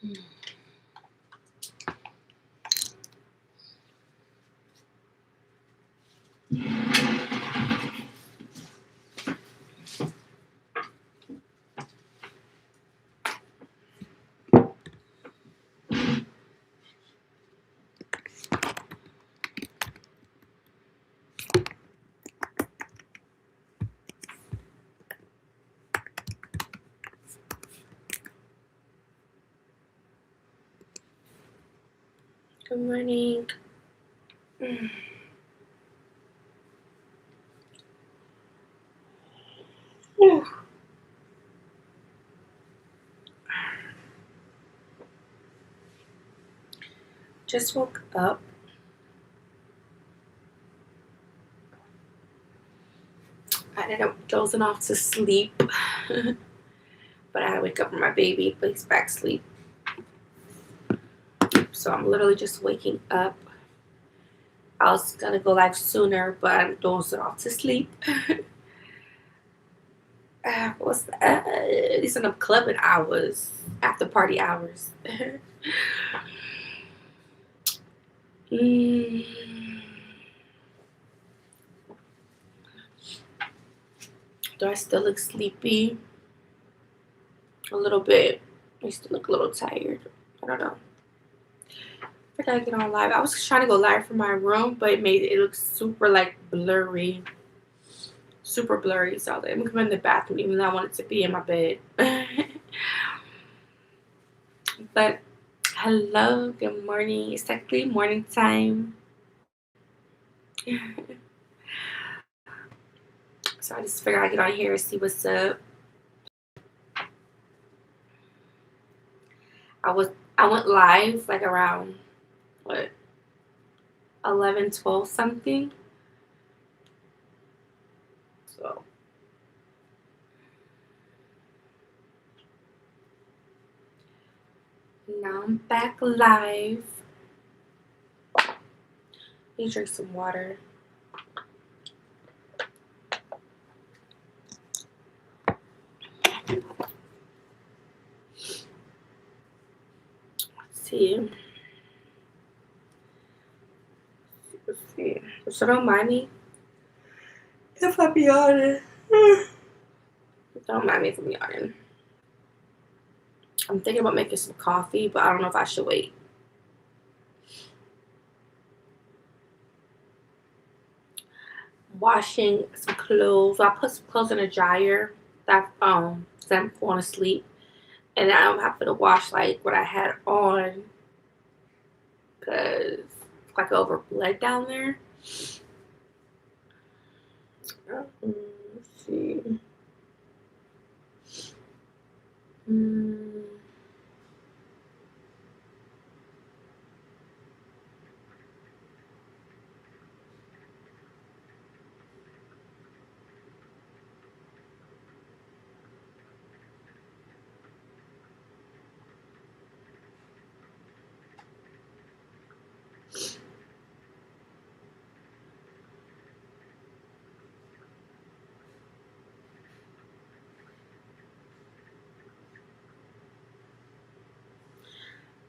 Good morning. Just woke up. I ended up dozing off to sleep. But I had to wake up for my baby, but he's back asleep. So I'm literally just waking up. I was gonna go live sooner, but I'm dozing off to sleep. What's that? These are the clubbing hours, after party hours. Do I still look sleepy? A little bit. I still look a little tired. I don't know. I gotta get on live. I was trying to go live from my room, but it made it look super like blurry. Super blurry. So I'm gonna come in the bathroom even though I wanted to be in my bed. But hello, good morning. It's technically morning time. So I just figured I'd get on here and see what's up. I went live like around what 11, 12 something. So now I'm back live. Let me drink some water. Let's see. So don't mind me if I be yawning. Don't mind me if I'm yawning. I'm thinking about making some coffee, but I don't know if I should wait. Washing some clothes. I put some clothes in a dryer that I'm going to sleep, and then I'm having to wash like what I had on because it's like overbled down there. Let's see.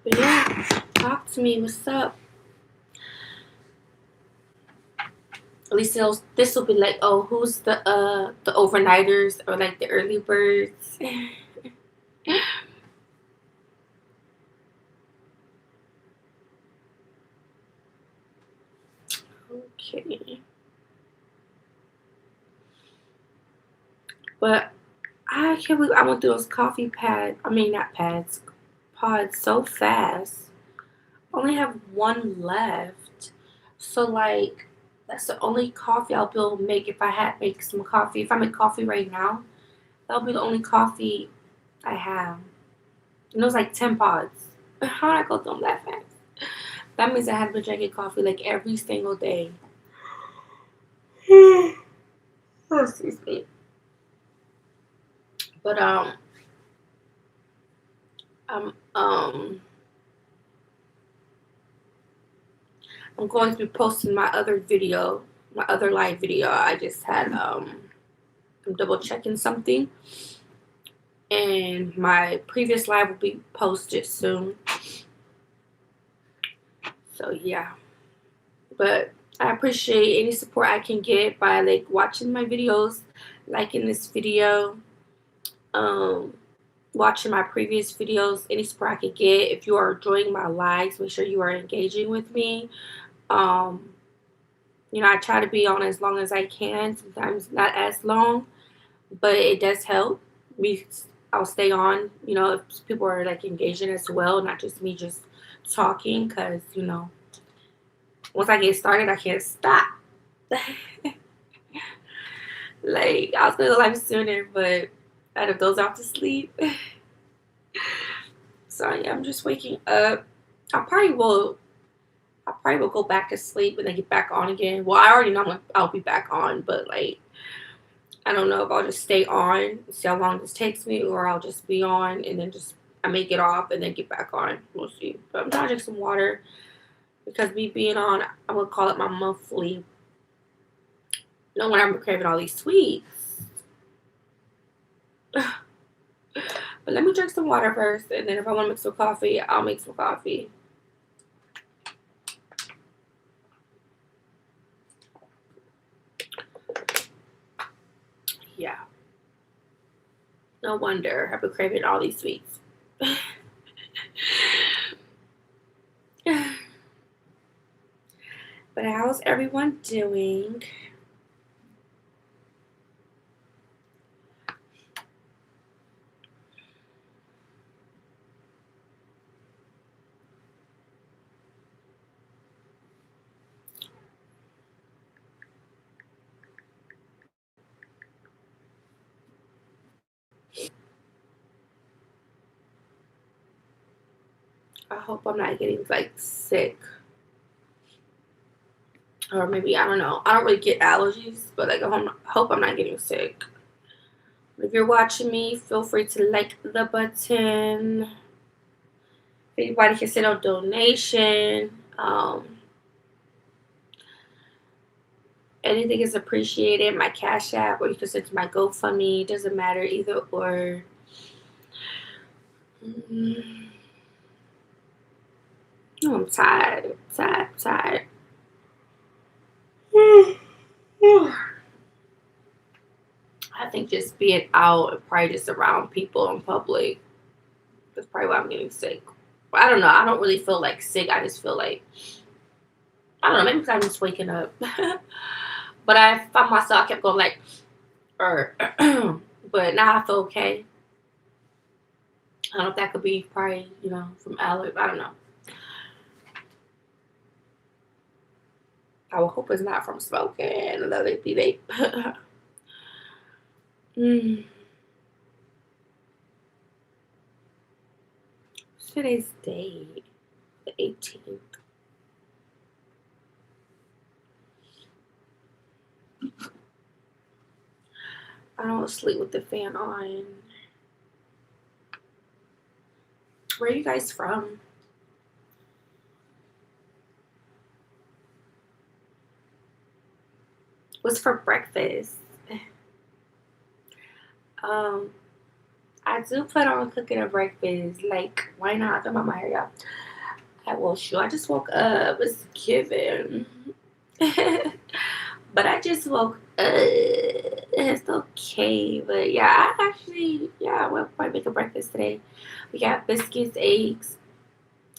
But yeah, talk to me. What's up? At least this will be like, oh, who's the overnighters or like the early birds? Okay. But I can't believe I went through those coffee pads. I mean, not pads, pods so fast. I only have one left. So like, that's the only coffee I'll be able to make if I had make some coffee. If I make coffee right now, that'll be the only coffee I have. And it was like 10 pods. How did I go through them that fast? That means I have been drinking coffee like every single day. Oh, excuse me. But I'm going to be posting my other video, my other live video. I just had I'm double checking something. and my previous live will be posted soon. So yeah, but I appreciate any support I can get by like watching my videos, liking this video, um, watching my previous videos, any support I could get. If you are enjoying my lives, make sure you are engaging with me. Um, I try to be on as long as I can, sometimes not as long, but it does help me. I'll stay on, if people are like engaging as well, not just me just talking, because, once I get started, I can't stop. Like, I was going to go live sooner, but I had to doze off to sleep. So yeah, I'm just waking up. I probably will. I probably will go back to sleep and then get back on again. Well, I already know I'll be back on, but like I don't know if I'll just stay on, see how long this takes me, or I'll just be on and then I may get off and then get back on. We'll see. But I'm trying to drink some water because me being on, I'm gonna call it my monthly. When I'm craving all these sweets. But let me drink some water first, and then if I want to make some coffee, I'll make some coffee. Yeah. No wonder I've been craving all these sweets. But how's everyone doing? I hope I'm not getting like sick. Or maybe, I don't know. I don't really get allergies, but like I hope I'm not getting sick. If you're watching me, feel free to like the button. If anybody can send a donation. Anything is appreciated. My Cash App, or you can send to my GoFundMe. It doesn't matter, either or. Oh, I'm tired. Tired. I think just being out and probably just around people in public. That's probably why I'm getting sick. But I don't know. I don't really feel like sick. I just feel like, I don't know. Maybe because I'm just waking up. But I found myself, I kept going like, but now I feel okay. I don't know if that could be probably, from allergy. I don't know. I would hope it's not from smoking another vape. Today's date, the 18th. I don't sleep with the fan on. Where are you guys from? What's for breakfast? I do plan on cooking a breakfast. Like, why not? I'm on my hair, y'all. I just woke up. It's given. But I just woke up. It's okay. But yeah, I will probably make a breakfast today. We got biscuits, eggs.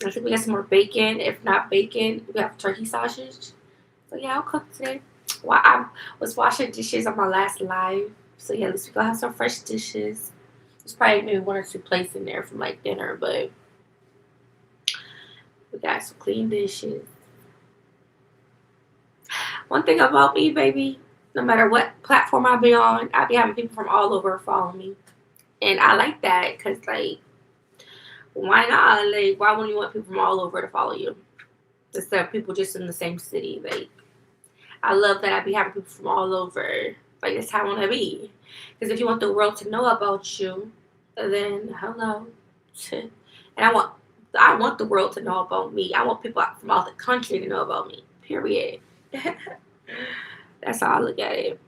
I think we got some more bacon. If not bacon, we have turkey sausage. So yeah, I'll cook today. Well, I was washing dishes on my last live. So yeah, at least we gonna have some fresh dishes. There's probably maybe one or two plates in there from like dinner, but we got some clean dishes. One thing about me, baby, no matter what platform I be on, I be having people from all over follow me. And I like that because, like, why not? Like, why wouldn't you want people from all over to follow you? Instead of people just in the same city. Like, I love that I be having people from all over. Like, that's how I want to be. Because if you want the world to know about you, then hello. And I want the world to know about me. I want people from all the country to know about me. Period. That's how I look at it.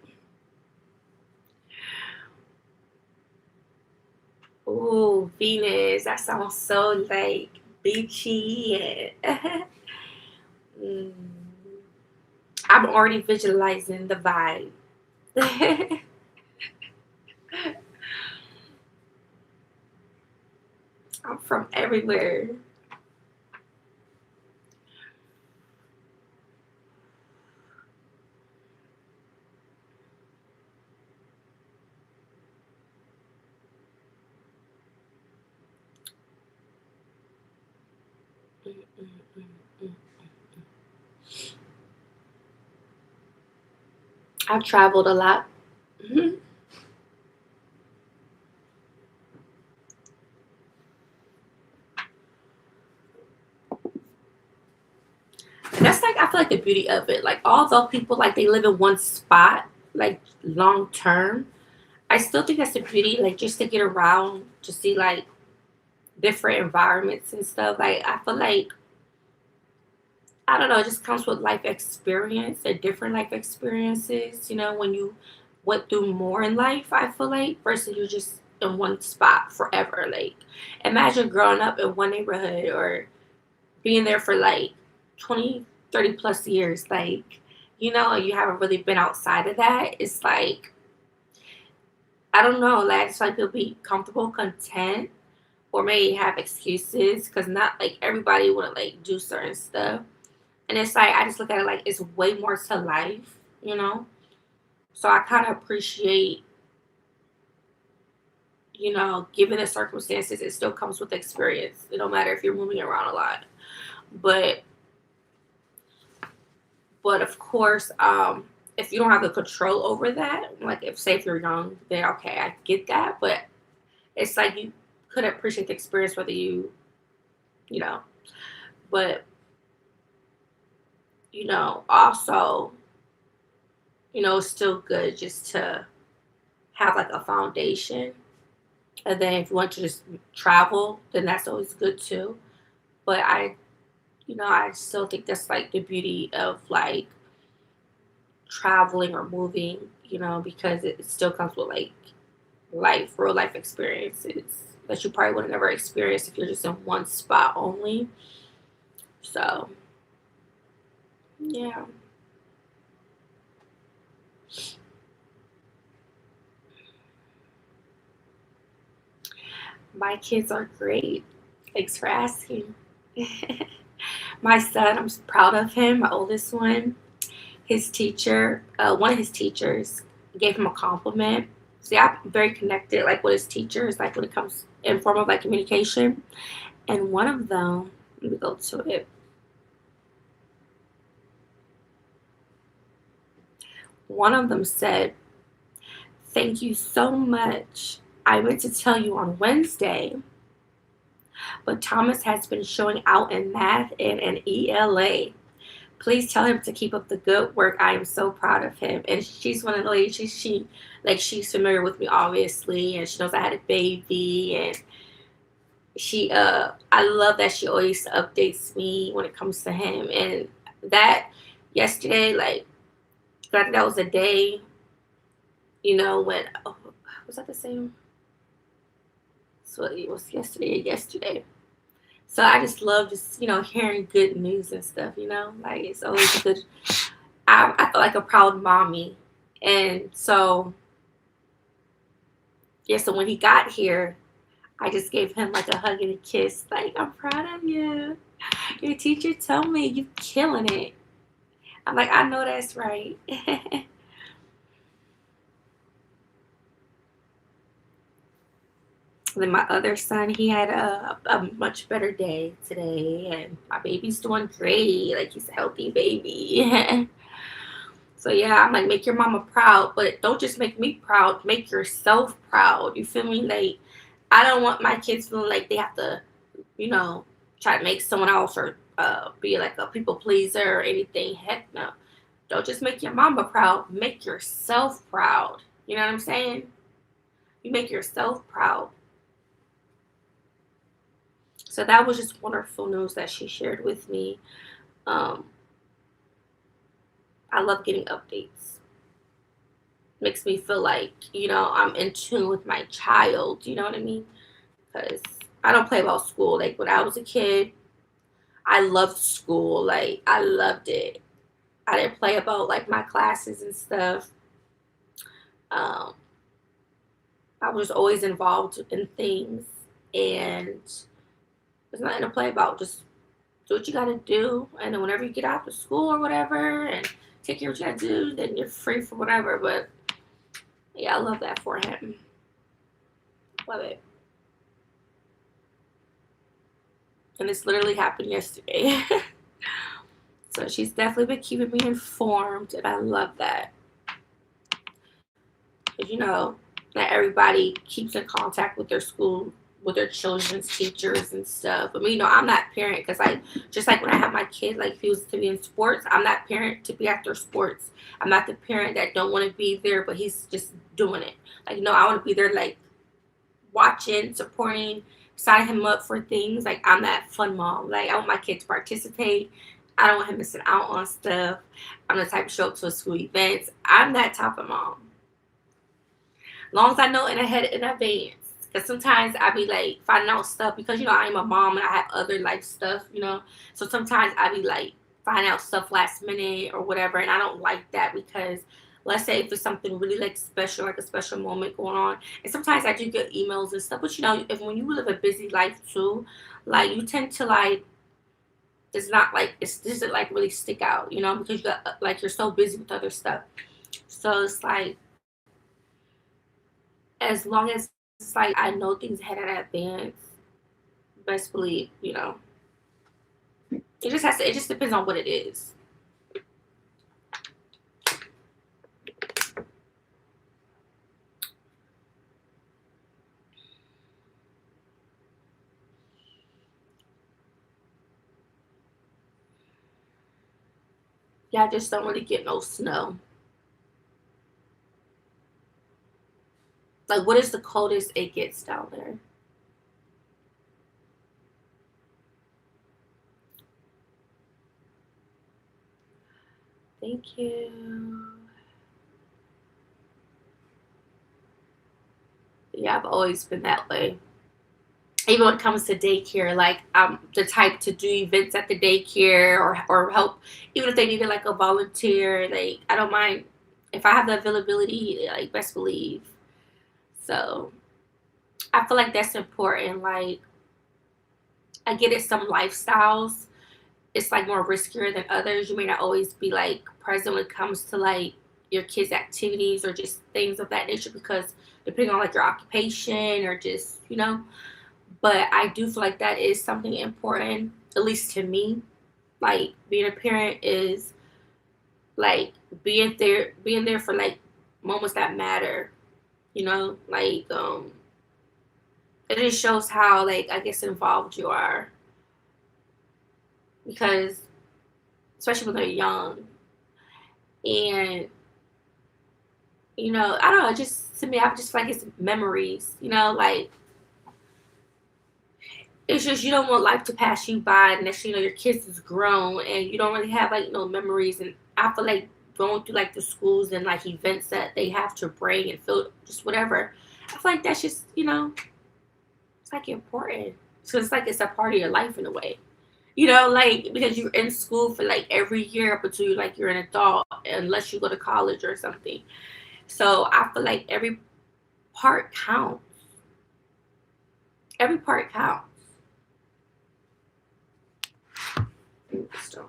Ooh, Venus. That sounds so like beachy and mm, I'm already visualizing the vibe. I'm from everywhere. Mm, mm, mm, mm. I've traveled a lot. Mhm. And that's like I feel like the beauty of it. Like although people like they live in one spot, like long term, I still think that's the beauty. Like just to get around to see like different environments and stuff. Like I feel like I don't know, it just comes with life experience and different life experiences, when you went through more in life, I feel like, versus you're just in one spot forever. Like, imagine growing up in one neighborhood or being there for like 20, 30 plus years. Like, and you haven't really been outside of that. It's like, I don't know, like, I just like you'll be comfortable, content, or maybe have excuses because not like everybody want to like do certain stuff. And it's like I just look at it like it's way more to life. So I kind of appreciate, given the circumstances, it still comes with experience. It don't matter if you're moving around a lot. But but of course, if you don't have the control over that, like if say if you're young, then okay, I get that. But it's like you could appreciate the experience whether you know. But also, it's still good just to have like a foundation. And then if you want to just travel, then that's always good too. But I still think that's like the beauty of like traveling or moving, because it still comes with like real life experiences that you probably would have never experienced if you're just in one spot only. So, yeah, my kids are great. Thanks for asking. My son, I'm proud of him, my oldest one. His teacher, one of his teachers, gave him a compliment. See, I'm very connected, like with his teachers, like when it comes in form of like communication. And one of them, let me go to it. One of them said, "Thank you so much. I meant to tell you on Wednesday, but Thomas has been showing out in math and in ELA. Please tell him to keep up the good work. I am so proud of him." And she's one of the ladies. She's familiar with me obviously, and she knows I had a baby, and I love that she always updates me when it comes to him. And that yesterday, like I think that was a day, when was that the same? So it was yesterday. Yesterday. So I just love just hearing good news and stuff. Like it's always good. I feel like a proud mommy. And so, yeah, so when he got here, I just gave him like a hug and a kiss. Like, I'm proud of you. Your teacher told me you killing it. I'm like, I know that's right. Then my other son, he had a much better day today, and my baby's doing great. Like, he's a healthy baby. So yeah, I'm like, make your mama proud, but don't just make me proud. Make yourself proud. You feel me? Like, I don't want my kids feeling like they have to, you know, try to make someone else or be like a people pleaser or anything. Heck no. Don't just make your mama proud. Make yourself proud. You know what I'm saying? You make yourself proud. So that was just wonderful news that she shared with me. Um, I love getting updates. Makes me feel like I'm in tune with my child. You know what I mean? because I don't play about school. Like when I was a kid, I loved school. Like I loved it. I didn't play about like my classes and stuff. Um, I was always involved in things, and there's nothing to play about. Just do what you gotta do, and then whenever you get out of school or whatever, and take care of what you gotta do, then you're free for whatever. But yeah, I love that for him. Love it. And this literally happened yesterday. So she's definitely been keeping me informed, and I love that. Because, not everybody keeps in contact with their school, with their children's teachers and stuff. But me, I'm that parent because, like, just like when I have my kid, like, if he was to be in sports, I'm that parent to be at their sports. I'm not the parent that don't want to be there, but he's just doing it. Like, no, I want to be there, like, watching, supporting, signing him up for things. Like I'm that fun mom. Like I want my kid to participate. I don't want him missing out on stuff. I'm the type to show up to a school events. I'm that type of mom. As long as I know in advance. Because sometimes I be like finding out stuff because I'm a mom and I have other life stuff. So sometimes I be like finding out stuff last minute or whatever, and I don't like that because let's say if it's something really like special, like a special moment going on, and sometimes I do get emails and stuff. But if when you live a busy life too, like you tend to like it's not like it's doesn't like really stick out, because you got like you're so busy with other stuff. So it's like as long as it's like I know things ahead in advance, best believe. It just depends on what it is. Yeah, I just don't really get no snow. Like, what is the coldest it gets down there? Thank you. Yeah, I've always been that way. Even when it comes to daycare, like I'm the type to do events at the daycare or help, even if they needed like a volunteer. Like I don't mind if I have the availability. Like best believe. So I feel like that's important. Like I get it, some lifestyles it's like more riskier than others. You may not always be like present when it comes to like your kids' activities or just things of that nature because depending on like your occupation or just. But I do feel like that is something important, at least to me. Like being a parent is like being there for like moments that matter. Like it just shows how like I guess involved you are because especially when they're young and I don't know, just to me, I just feel like it's memories. Like it's just you don't want life to pass you by and next thing you know your kids is grown and you don't really have like no memories and I feel like going through like the schools and like events that they have to bring and feel just whatever. I feel like that's just it's like important. So it's like it's a part of your life in a way. Like because you're in school for like every year up until you're an adult unless you go to college or something. So I feel like every part counts. Every part counts. So,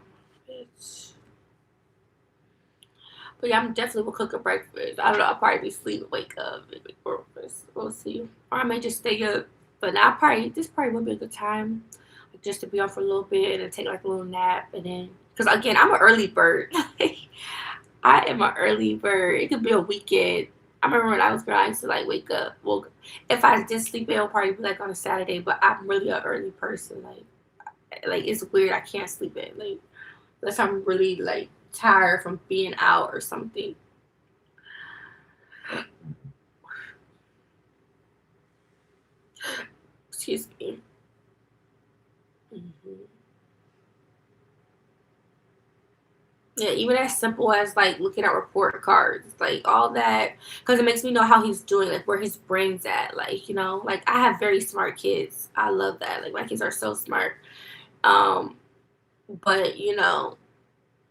but yeah, I'm definitely will cook a breakfast. I don't know. I'll probably be asleep and wake up and make breakfast. We'll see. Or I may just stay up. But this probably would be a good time, like, just to be on for a little bit and then take like a little nap and then, because again, I'm an early bird. I am an early bird. It could be a weekend. I remember when I was growing, I used to like wake up. Well, if I did sleep, it'll probably be like on a Saturday. But I'm really an early person. Like it's weird. I can't sleep in like unless I'm really like tired from being out or something. Excuse me. Hmm. Yeah, even as simple as like looking at report cards, like all that, because it makes me know how he's doing, like where his brain's at. Like, like I have very smart kids. I love that. Like my kids are so smart. Um, but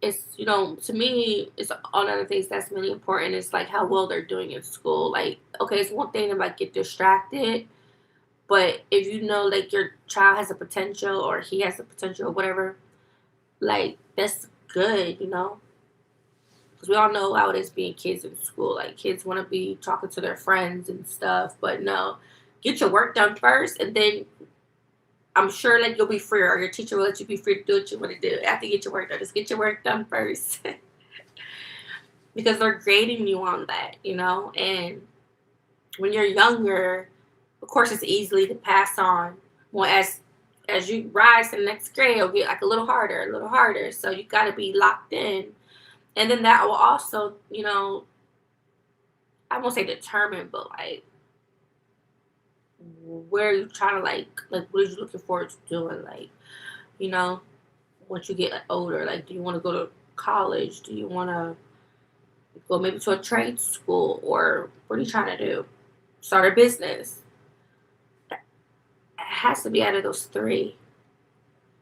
it's to me, it's another things that's really important is like how well they're doing in school. Like, okay, it's one thing to like get distracted, but if you know like your child has a potential or he has a potential or whatever, like that's good. Because we all know how it is being kids in school. Like kids want to be talking to their friends and stuff, but no, get your work done first, and then I'm sure like you'll be free, or your teacher will let you be free to do what you want to do after you get your work done. Just get your work done first, because they're grading you on that. And when you're younger, of course, it's easily to pass on. Well, as you rise to the next grade, it'll get like a little harder, a little harder. So you got to be locked in, and then that will also, I won't say determine, but like where are you trying to like what are you looking forward to doing, like you know once you get like, older, like do you want to go to college, do you want to go maybe to a trade school, or what are you trying to do, start a business? It has to be out of those three,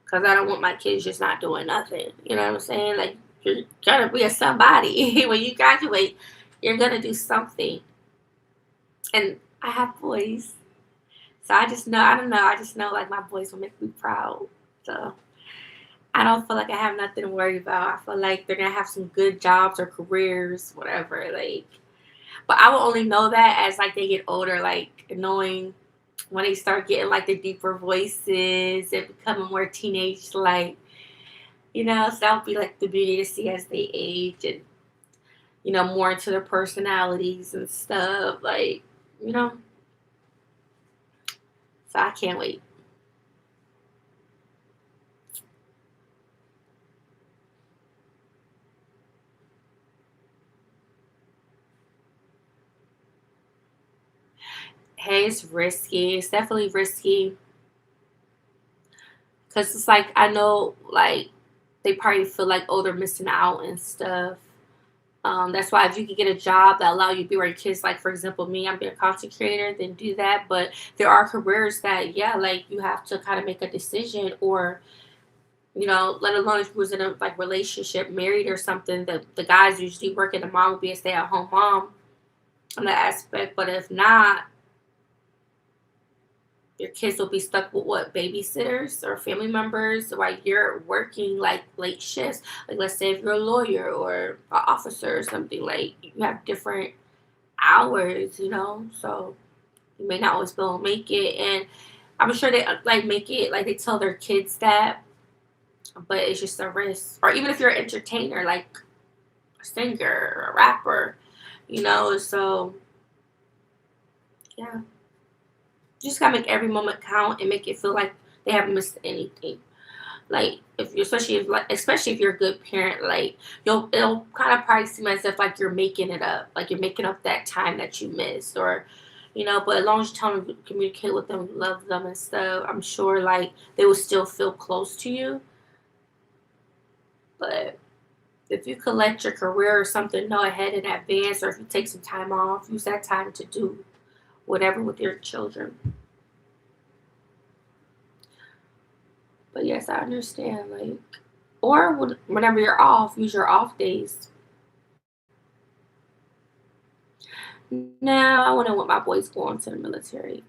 because I don't want my kids just not doing nothing. You know what I'm saying? Like you're gonna be a somebody when you graduate, you're gonna do something. And I have boys. So I just know, I don't know, I just know like my boys will make me proud. So I don't feel like I have nothing to worry about. I feel like they're gonna have some good jobs or careers, whatever. Like, but I will only know that as like they get older, like knowing when they start getting like the deeper voices and becoming more teenage like, so that would be like the beauty to see as they age and more into their personalities and stuff. Like, you know, so I can't wait. Hey, it's risky. It's definitely risky because it's like I know like they probably feel like, oh, they're missing out and stuff. That's why if you could get a job that allow you to be where your kids, like for example, me, I'm being a content creator, then do that. But there are careers that, yeah, like you have to kind of make a decision, or let alone if you was in a like relationship, married or something, the guys usually work and the mom would be a stay at home mom on that aspect. But if not, your kids will be stuck with what, babysitters or family members while you're working like late shifts. Like let's say if you're a lawyer or an officer or something, like you have different hours, so you may not always be able to make it. And I'm sure they like make it like they tell their kids that, but it's just a risk. Or even if you're an entertainer, like a singer or a rapper, so yeah. You just gotta make every moment count and make it feel like they haven't missed anything. Like if you especially if you're a good parent, like it'll kind of probably seem as if like you're making it up, like you're making up that time that you missed, or but as long as you tell them, communicate with them, love them and stuff, I'm sure like they will still feel close to you. But if you could let your career or something know ahead in advance, or if you take some time off, use that time to do whatever with your children. But yes, I understand. Like, or whenever you're off, use your off days. No, I wouldn't want my boys going to the military.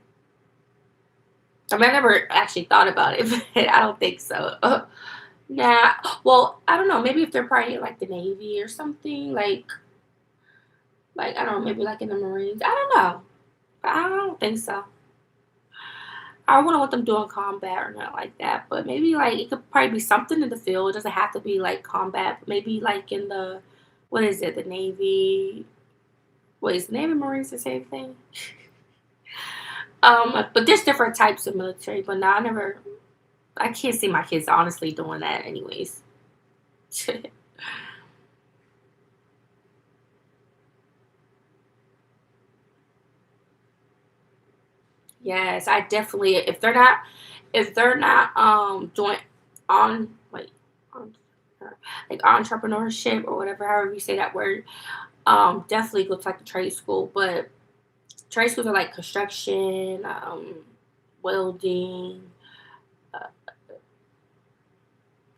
I mean, I never actually thought about it, but I don't think so. Nah. Well, I don't know. Maybe if they're probably in, like the Navy or something, like I don't know, maybe like in the Marines. I don't know. I don't think so. I wouldn't want them doing combat or not like that, but maybe like it could probably be something in the field. It doesn't have to be like combat. But maybe like in the what is it? The Navy. Wait, is the Navy Marines the same thing? But there's different types of military. But no, I never. I can't see my kids honestly doing that, anyways. Yes, I definitely. If they're not doing on wait on like entrepreneurship or whatever, however you say that word. Definitely go to like the trade school, but trade schools are like construction, welding, uh,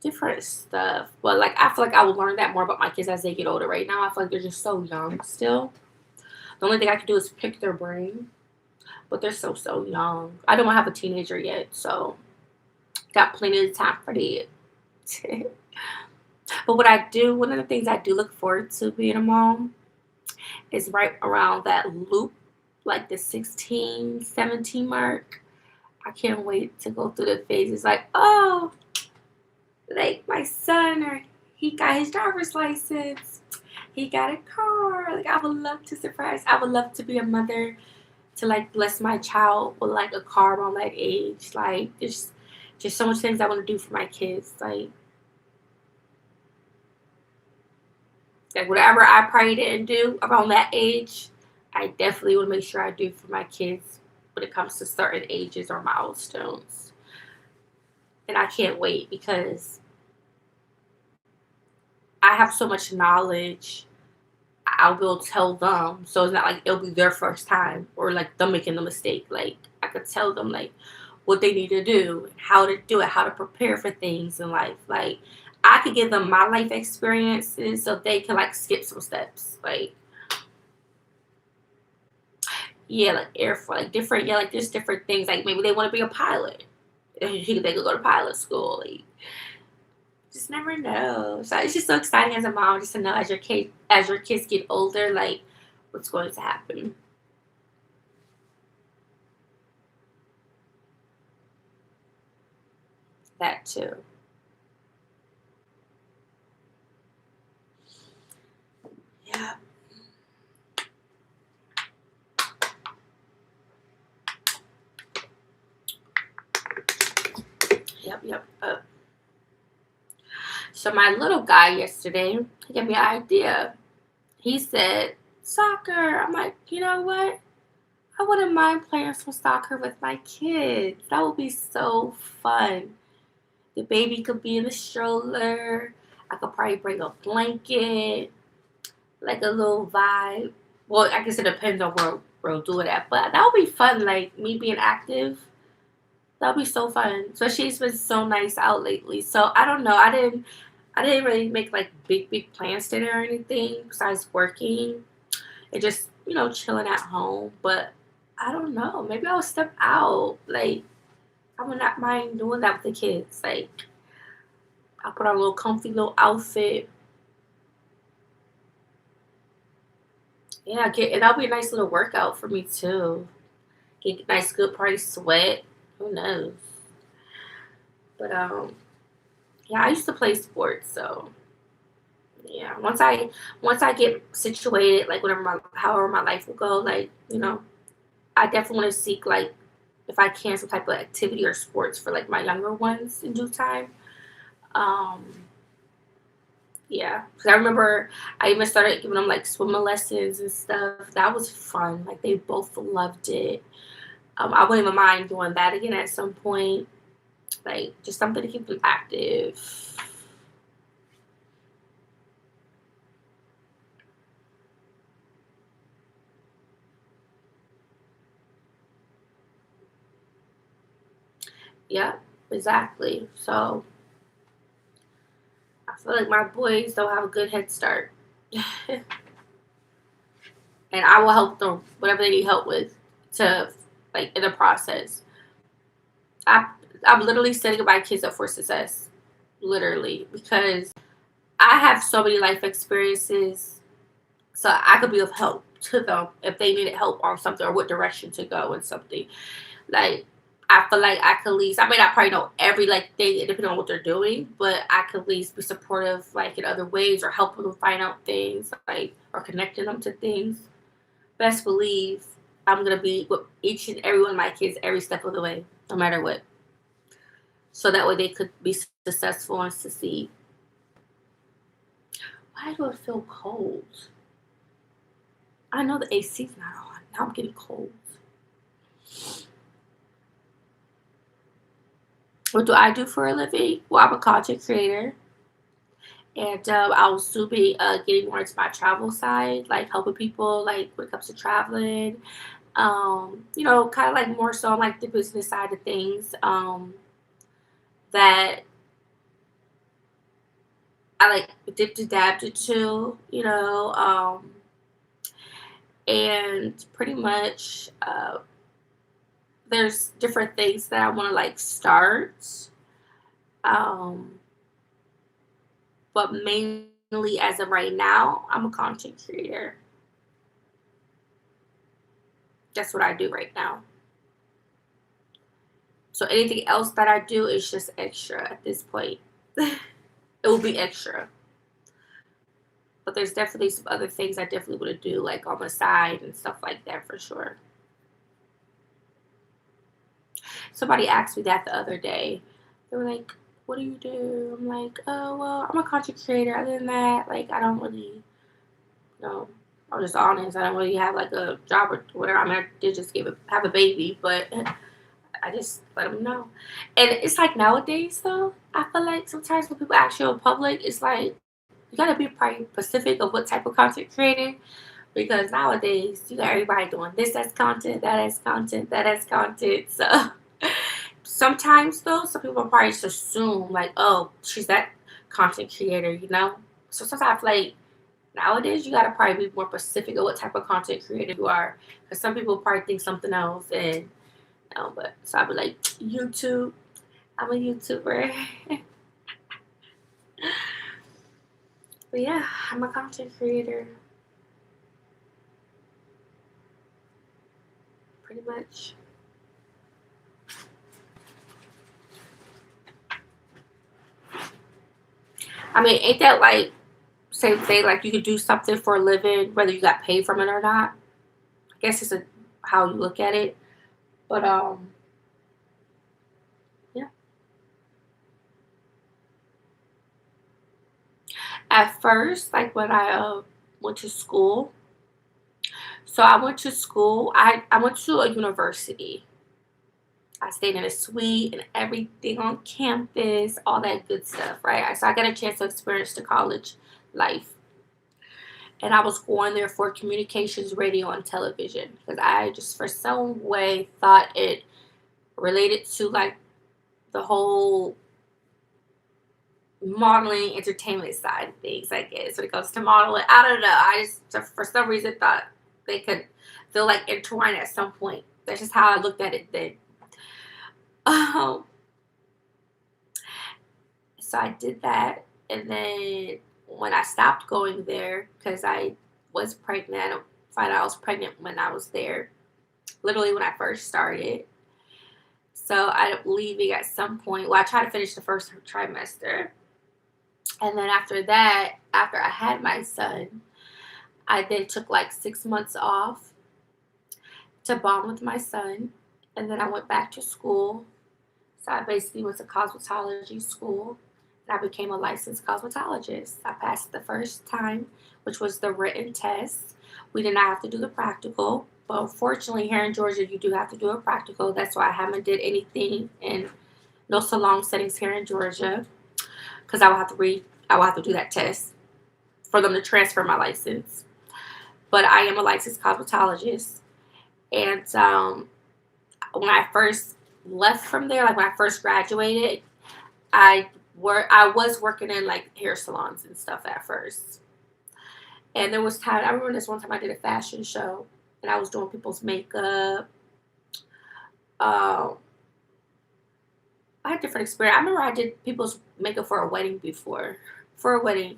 different stuff. But like I feel like I will learn that more about my kids as they get older. Right now, I feel like they're just so young still. The only thing I can do is pick their brain, but they're so young. I don't have a teenager yet, so got plenty of time for that. But what I do, one of the things I do look forward to being a mom is right around that loop, like the 16, 17 mark. I can't wait to go through the phases like, oh, like my son, or he got his driver's license, he got a car. Like I would love to surprise. I would love to be a mother to like bless my child with like a car around that age. Like there's just so much things I want to do for my kids. Like whatever I probably didn't do around that age, I definitely want to make sure I do for my kids when it comes to certain ages or milestones. And I can't wait because I have so much knowledge. I will tell them, so it's not like it'll be their first time or like them making the mistake. Like I could tell them like what they need to do, how to do it, how to prepare for things in life. Like I could give them my life experiences so they can like skip some steps. Like yeah, like air flight, like different, yeah, like there's different things. Like maybe they want to be a pilot. They could go to pilot school. Like just never know. So it's just so exciting as a mom just to know as your kids get older, like what's going to happen. That too. Yeah. Yep. So my little guy yesterday, he gave me an idea. He said, soccer. I'm like, you know what? I wouldn't mind playing some soccer with my kids. That would be so fun. The baby could be in the stroller. I could probably bring a blanket, like a little vibe. Well, I guess it depends on where we'll do it at, but that would be fun. Like me being active, that would be so fun. Especially it's been so nice out lately. So I don't know. I didn't really make like big plans today or anything besides working and just chilling at home. But I don't know. Maybe I'll step out. Like I would not mind doing that with the kids. Like I'll put on a little comfy little outfit. Yeah, get and that'll be a nice little workout for me too. Get a nice good party sweat. Who knows? But yeah, I used to play sports, so yeah. Once I get situated, like whatever my however my life will go, like I definitely want to seek like if I can some type of activity or sports for like my younger ones in due time. Um, yeah, because I remember I even started giving them like swimming lessons and stuff. That was fun. Like they both loved it. I wouldn't even mind doing that again at some point. Like just something to keep them active. Yeah, exactly. So I feel like my boys don't have a good head start. And I will help them whatever they need help with to like in the process. I I'm literally setting my kids up for success. Literally. Because I have so many life experiences so I could be of help to them if they needed help on something or what direction to go and something. Like I feel like I could at least I may not probably know every like thing depending on what they're doing, but I could at least be supportive like in other ways or help them find out things like or connecting them to things. Best believe I'm gonna be with each and every one of my kids every step of the way, no matter what. So that way they could be successful and succeed. Why do I feel cold? I know the AC's not on. Now I'm getting cold. What do I do for a living? Well, I'm a content creator And I'll soon be getting more into my travel side, like helping people, like when it comes to traveling. Kind of like more so on like the business side of things. That I like dipped and dabbed into, and pretty much there's different things that I want to like start. Um, but mainly as of right now, I'm a content creator. That's what I do right now. So anything else that I do is just extra at this point. It will be extra. But there's definitely some other things I definitely want to do, like on the side and stuff like that for sure. Somebody asked me that the other day. They were like, "What do you do?" I'm like, "Oh, well, I'm a content creator. Other than that, like, I don't really, I'm just honest. I don't really have like a job or whatever. I mean, I did just have a baby, but I just let them know." And it's like nowadays, though, I feel like sometimes when people ask you in public, it's like you gotta be pretty specific of what type of content creating, because nowadays you got everybody doing this as content, that as content, that as content. So sometimes though, some people probably just assume like, oh, she's that content creator. So sometimes I feel like nowadays you gotta probably be more specific of what type of content creator you are, because some people probably think something else, and but so I'll be like YouTube. I'm a YouTuber. But yeah, I'm a content creator, pretty much. I mean, ain't that like same thing? Like you could do something for a living, whether you got paid from it or not. I guess it's how you look at it. But yeah. At first, like when I went to school, so I went to school. I went to a university. I stayed in a suite and everything on campus, all that good stuff, right? So I got a chance to experience the college life. And I was going there for communications, radio, and television because I just, for some way, thought it related to like the whole modeling, entertainment side of things, I guess, when it comes to modeling. I don't know. I just, for some reason, thought they could feel like intertwined at some point. That's just how I looked at it then. Um, so I did that, and then when I stopped going there because I was pregnant, I don't find out I was pregnant when I was there, literally when I first started. So I ended up leaving at some point. Well, I tried to finish the first trimester, and then after that, after I had my son, I then took like 6 months off to bond with my son, and then I went back to school. So I basically went to cosmetology school, and I became a licensed cosmetologist. I passed the first time, which was the written test. We did not have to do the practical, but unfortunately here in Georgia you do have to do a practical. That's why I haven't did anything in no salon settings here in Georgia, because I will have to do that test for them to transfer my license. But I am a licensed cosmetologist, and when I first left from there, like when I first graduated, I was working in like hair salons and stuff at first. And there was time I remember this one time I did a fashion show and I was doing people's makeup. Um, I had different experience. I remember I did people's makeup for a wedding before. For a wedding.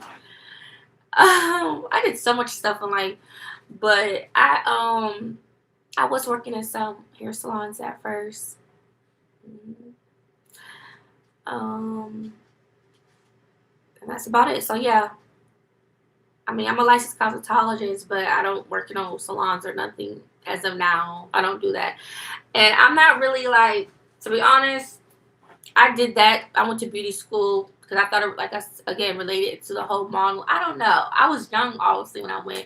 I did so much stuff in life. But I was working in some hair salons at first. Mhm. Um and that's about it. So yeah, I mean, I'm a licensed cosmetologist, but I don't work in no salons or nothing as of now. I don't do that. And I'm not really like, to be honest, I did that. I went to beauty school because I thought it, like, again, related to the whole model. I don't know. I was young, obviously, when I went.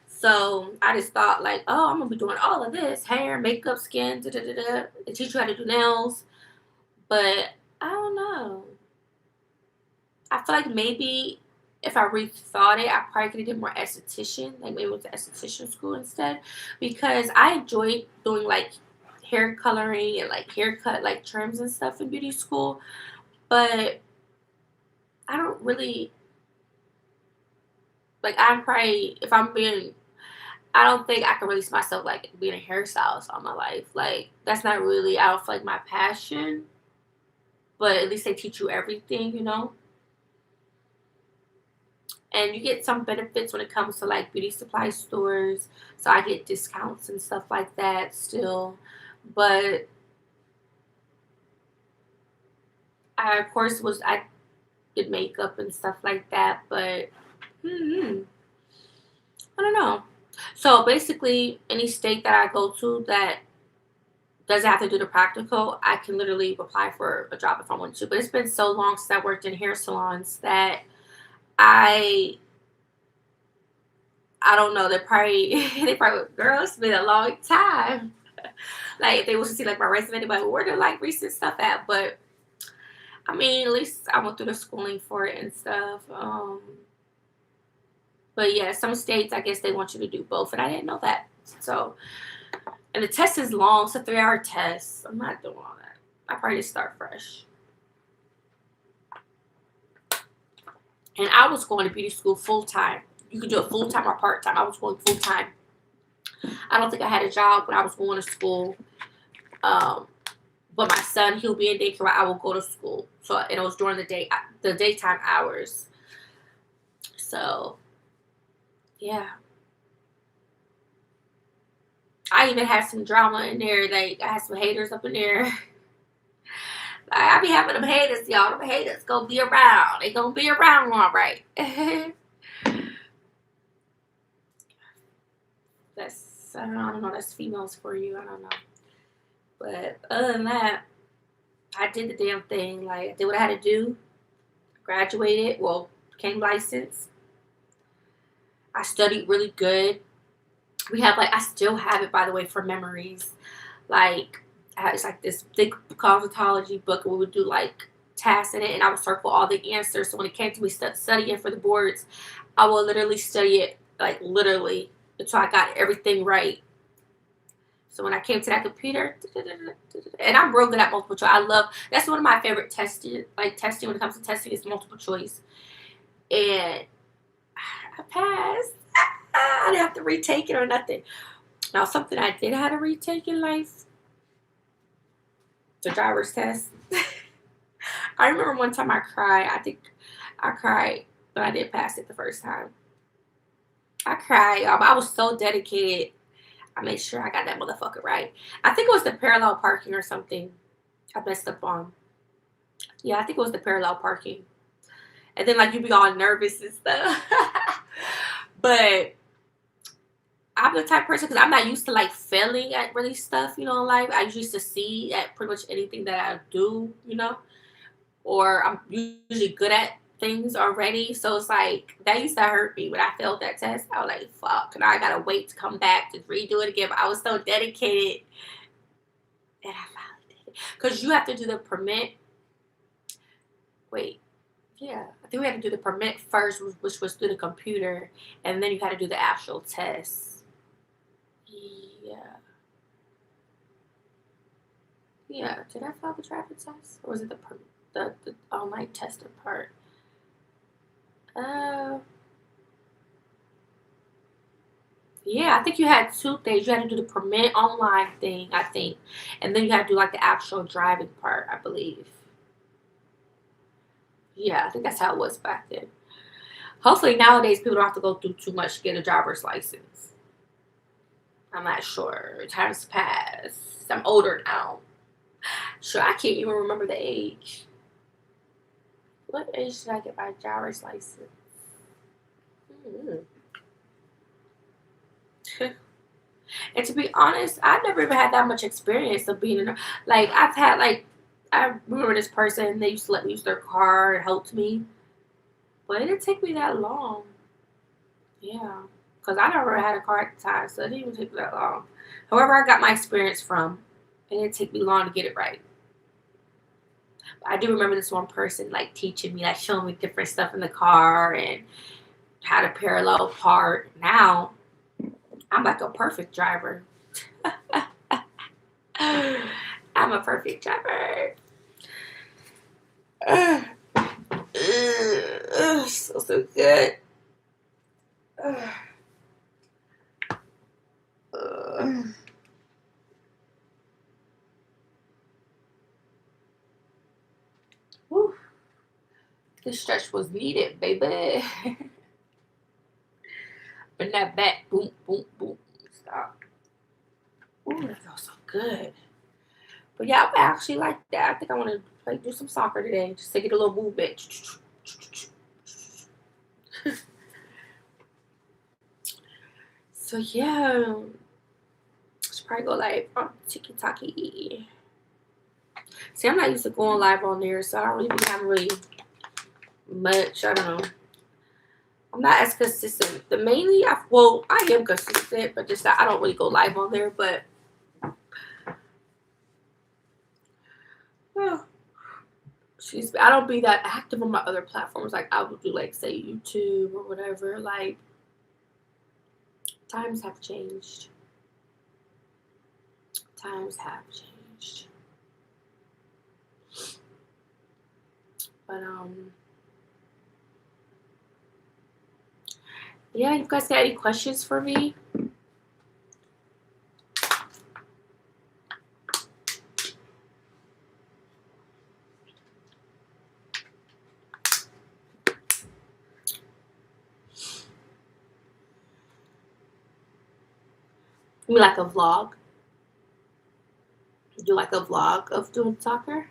So I just thought, like, oh, I'm going to be doing all of this hair, makeup, skin, da da da da. They teach you how to do nails. But I don't know. I feel like maybe if I rethought it, I probably could have did more esthetician, like maybe went to esthetician school instead, because I enjoyed doing like hair coloring and like haircut like trims and stuff in beauty school. But I don't really like. I'm probably if I'm being. I don't think I can really see myself like being a hairstylist all my life. Like that's not really. I don't feel like my passion. But at least they teach you everything, you know. And you get some benefits when it comes to like beauty supply stores. So I get discounts and stuff like that still. But I of course was I did makeup and stuff like that. But hmm, I don't know. So basically, any state that I go to that doesn't have to do the practical, I can literally apply for a job if I want to. But it's been so long since I worked in hair salons that I I don't know. They probably they probably girl, it's been a long time. Like if they was to see like my resume, they'd be like, where the like recent stuff at? But I mean, at least I went through the schooling for it and stuff. But yeah, some states I guess they want you to do both, and I didn't know that. So and the test is long, it's a 3 hour test. I'm not doing all that. I probably just start fresh. And I was going to beauty school full time. You could do it full time or part time. I was going full time. I don't think I had a job when I was going to school. Um, but my son, he'll be in daycare while I will go to school. So and it was during the daytime hours. So yeah, I even had some drama in there. Like I had some haters up in there. Like, I be having them haters, y'all. Them haters gonna be around. They gonna be around, all right. That's I don't know. That's females for you. I don't know. But other than that, I did the damn thing. Like I did what I had to do. Graduated. Well, became licensed. I studied really good. We have like I still have it by the way for memories. Like it's like this thick cosmetology book, and we would do like tasks in it, and I would circle all the answers. So when it came to me studying for the boards, I would literally study it like literally until I got everything right. So when I came to that computer, and I'm real good at multiple choice. I love that's one of my favorite testing when it comes to testing is multiple choice, and I passed. I didn't have to retake it or nothing. Now, something I did have to retake in life, the driver's test. I remember one time I cried. I think I cried, but I did pass it the first time. I cried. I was so dedicated. I made sure I got that motherfucker right. I think it was the parallel parking or something I messed up on. Yeah, I think it was the parallel parking. And then, like, you be all nervous and stuff. But I'm the type of person because I'm not used to like failing at really stuff, you know, in life. I used to see at pretty much anything that I do, you know, or I'm usually good at things already. So it's like that used to hurt me when I failed that test. I was like, fuck, and I gotta wait to come back to redo it again. But I was so dedicated, and I finally did it because you have to do the permit. Wait, yeah, I think we had to do the permit first, which was through the computer, and then you had to do the actual test. Yeah. Yeah. Did I file the traffic test? Or was it the online testing part? Uh, yeah, I think you had two things. You had to do the permit online thing, I think. And then you had to do like the actual driving part, I believe. Yeah, I think that's how it was back then. Hopefully nowadays people don't have to go through too much to get a driver's license. I'm not sure. Time's passed. I'm older now. Sure, I can't even remember the age. What age did I get my driver's license? Hmm. And to be honest, I never even had that much experience of being in like I've had like I remember this person they used to let me use their car and helped me, but it didn't take me that long. Yeah, because I never had a car at the time, so it didn't even take me that long. However, I got my experience from, it didn't take me long to get it right. I do remember this one person like teaching me, like showing me different stuff in the car and how to parallel park. Now I'm like a perfect driver. I'm a perfect driver. So good. Whew. This stretch was needed, baby. But that back, boom, boom, boom. Stop. Ooh, that feels so good. But yeah, I actually like that. I think I want to like do some soccer today, just to get a little movement. So yeah, should probably go live on TikTok. See, I'm not used to going live on there, so I don't really be having really much. I don't know. I'm not as consistent. I am consistent, but just that I don't really go live on there. But excuse me, I don't be that active on my other platforms. Like I would do, like say YouTube or whatever. Like times have changed. Times have changed. But yeah, you guys got any questions for me? You mean like a vlog? Do like a vlog of doing soccer?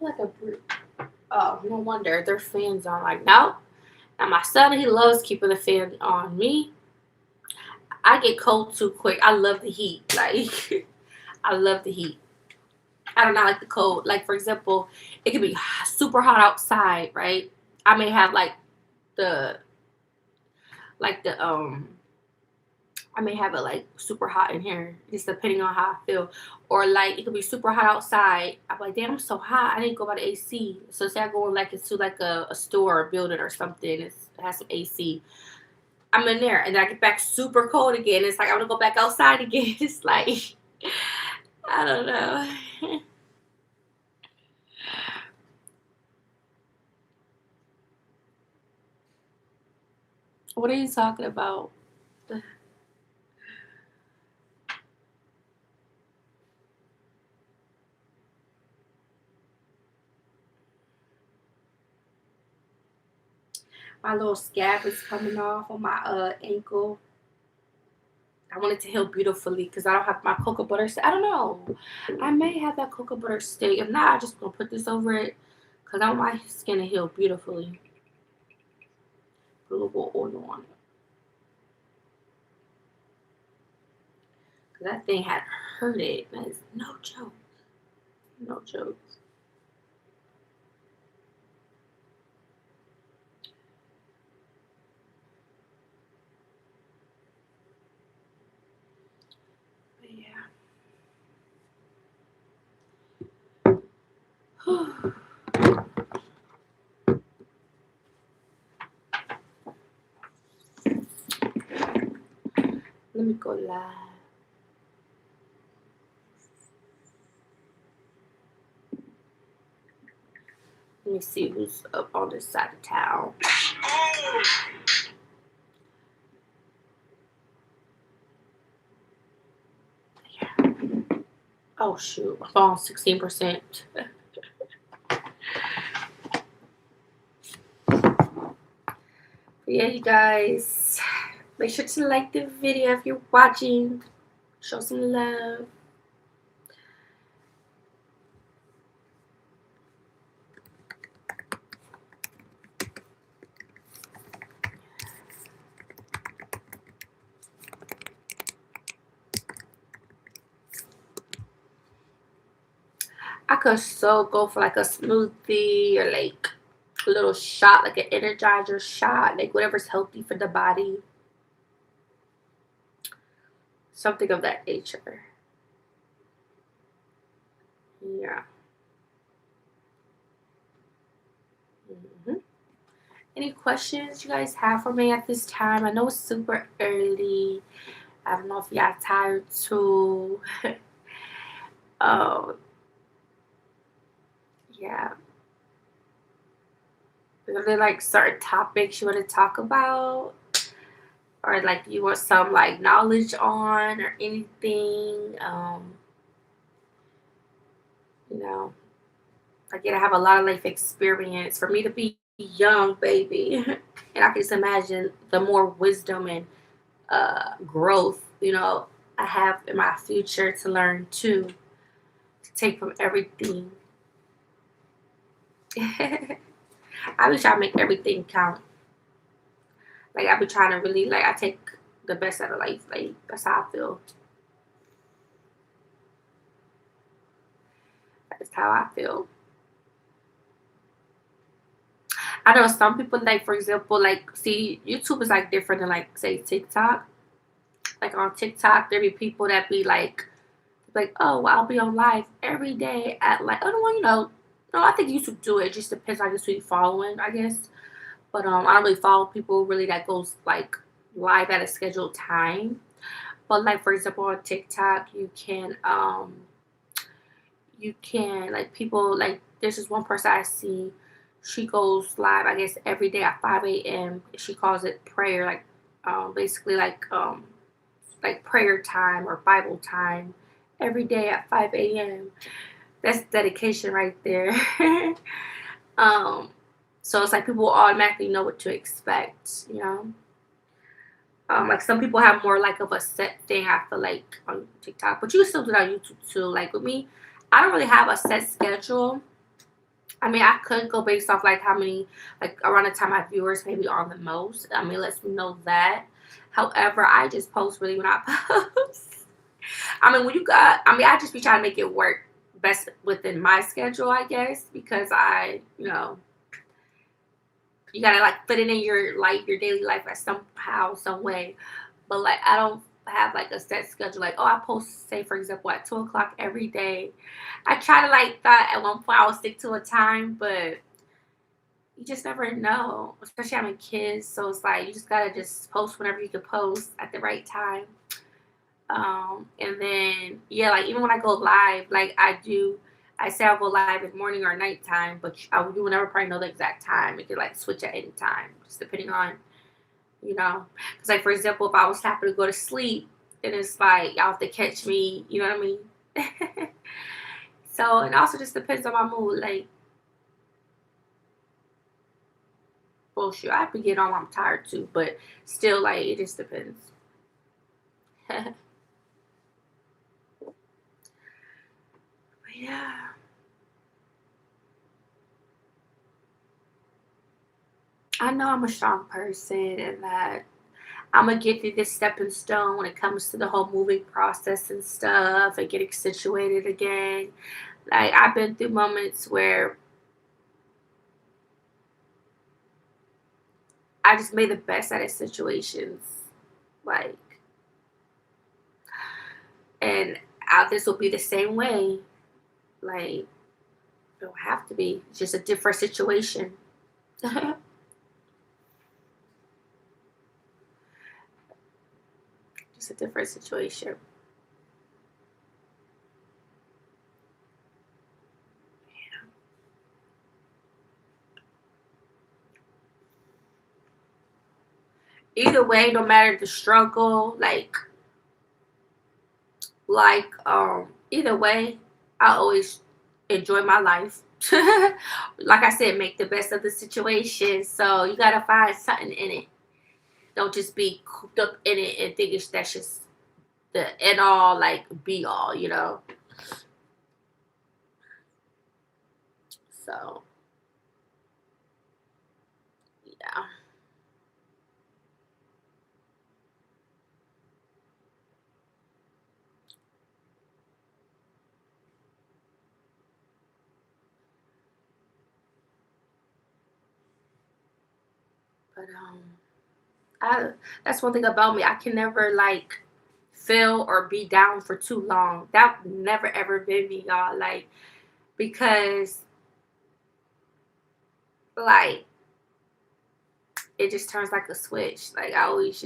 I feel like oh, no wonder their fans are like, no. Now my son, he loves keeping the fan on. Me, I get cold too quick. I love the heat. Like I love the heat. I do not like the cold. Like for example, it could be super hot outside, right? I may have the like the I may have it like super hot in here, just depending on how I feel. Or like it could be super hot outside. I'm like, damn, I'm so hot. I didn't go by the AC. So say I go like into like a store or a building or something. It has some AC. I'm in there and then I get back super cold again. It's like I want to go back outside again. It's like I don't know. What are you talking about? My little scab is coming off on my ankle. I want it to heal beautifully because I don't have my cocoa butter stick. I don't know. I may have that cocoa butter stick. If not, I'm just going to put this over it because I want my skin to heal beautifully. Put a little oil on it. Because that thing had hurt it. That is no joke. No joke. But yeah. Let me go live. Let me see who's up on this side of town. Yeah. Oh shoot, my phone's 16%. Yeah, you guys, make sure to like the video if you're watching. Show some love. I could so go for like a smoothie or like a little shot, like an energizer shot, like whatever's healthy for the body, something of that nature. Yeah. hmm Any questions you guys have for me at this time? I know it's super early. I don't know if y'all tired too. Oh, yeah. Are there like certain topics you want to talk about? Or like you want some like knowledge on or anything? You know, again, I have a lot of life experience. For me to be young, baby, and I can just imagine the more wisdom and growth, I have in my future to learn too, to take from everything. I be trying to make everything count. Like I be trying to really like I take the best out of life. Like that's how I feel. That's how I feel. I know some people like, for example, like see YouTube is like different than like say TikTok. Like on TikTok, there be people that be like, oh, well, I'll be on live every day at like, oh no, no, I think YouTube do it. It just depends on who you following, I guess. But I don't really follow people really that goes like live at a scheduled time. But like for example on TikTok, you can like people like there's this one person I see. She goes live, I guess, every day at 5 a.m. She calls it prayer, basically like prayer time or Bible time every day at 5 a.m. That's dedication right there. um, so it's like people automatically know what to expect. Like some people have more like of a set thing, I feel like on TikTok, but you can still do that on YouTube too. Like with me, I don't really have a set schedule. I mean, I could go based off like how many, like around the time my viewers maybe on the most. I mean, lets me know that. However, I just post really when I post. I mean, I just be trying to make it work best within my schedule, I guess, because you gotta like fit it in your life, your daily life, like somehow, some way. But like, I don't have like a set schedule. Like, oh, I post, say for example, at 2 o'clock every day. I try to like that at one point I would stick to a time, but you just never know. Especially having kids, so it's like you just gotta just post whenever you can post at the right time. And then yeah, like even when I go live, like I say I'll go live in morning or nighttime, but you will never probably know the exact time. It could like switch at any time, just depending on, because like for example, if I was happy to go to sleep, then it's like y'all have to catch me. You know what I mean? So it also just depends on my mood. Like, well, sure, I have to get on. I'm tired too, but still, like it just depends. Yeah. I know I'm a strong person and that I'm gonna get through this stepping stone when it comes to the whole moving process and stuff and getting situated again. Like I've been through moments where I just made the best out of situations. Like, and this will be the same way. Like, it don't have to be. It's just a different situation. Just a different situation. Either way, no matter the struggle, either way, I always enjoy my life. Like I said, make the best of the situation. So you gotta find something in it. Don't just be cooped up in it and think that's just the end all, like be all. So yeah. But I that's one thing about me. I can never like feel or be down for too long. That never ever been me, y'all. Like because like it just turns like a switch. Like I always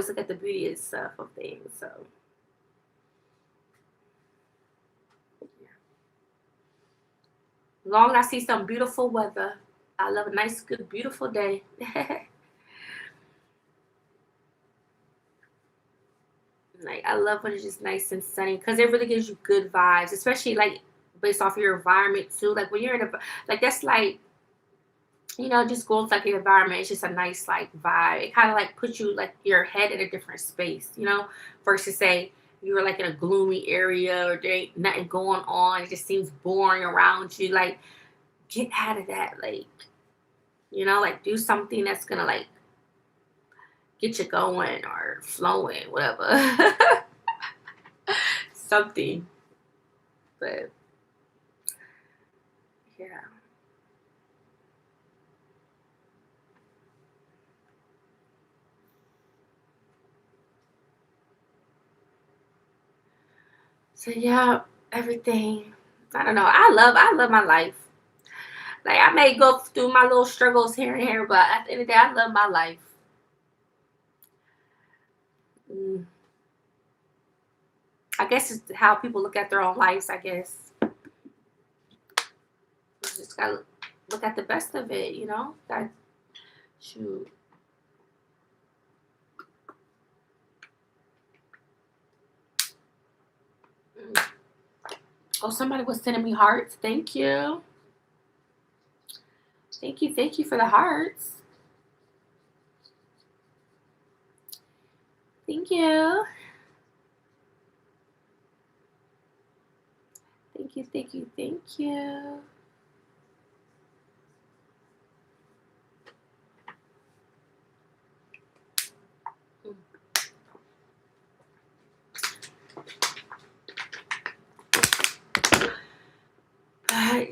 look at the beauty and stuff of things. So yeah. As long as I see some beautiful weather, I love a nice, good, beautiful day. Like I love when it's just nice and sunny because it really gives you good vibes, especially like based off your environment too. Like when you're in a like that's like just going to like your environment. It's just a nice like vibe. It kind of like puts you like your head in a different space, versus say you were like in a gloomy area or there ain't nothing going on. It just seems boring around you. Like get out of that. Like like do something that's gonna like get you going or flowing, whatever. Something. But yeah. So yeah, everything. I don't know. I love my life. Like I may go through my little struggles here and here, but at the end of the day, I love my life. Mm, I guess it's how people look at their own lives. I guess you just gotta look at the best of it. That shoot. Mm. Oh, somebody was sending me hearts. Thank you for the hearts. Thank you. Thank you, thank you, thank you.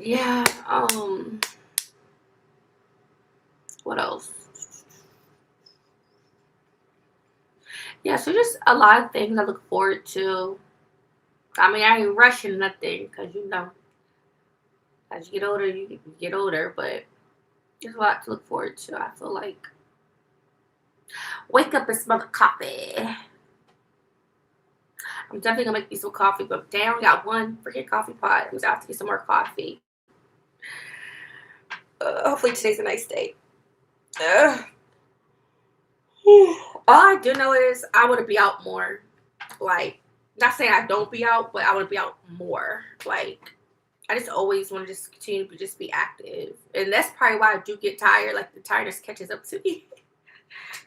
Yeah, what else? Yeah, so just a lot of things I look forward to. I mean, I ain't rushing nothing because as you get older, you get older, but there's a lot to look forward to. I feel like wake up and smell the coffee. I'm definitely gonna make me some coffee, but damn, we got one freaking coffee pot. We have to get some more coffee. Hopefully today's a nice day. Ugh. All I do know is I want to be out more. Like, not saying I don't be out, but I want to be out more. Like, I just always want to just continue to just be active, and that's probably why I do get tired. Like the tiredness catches up to me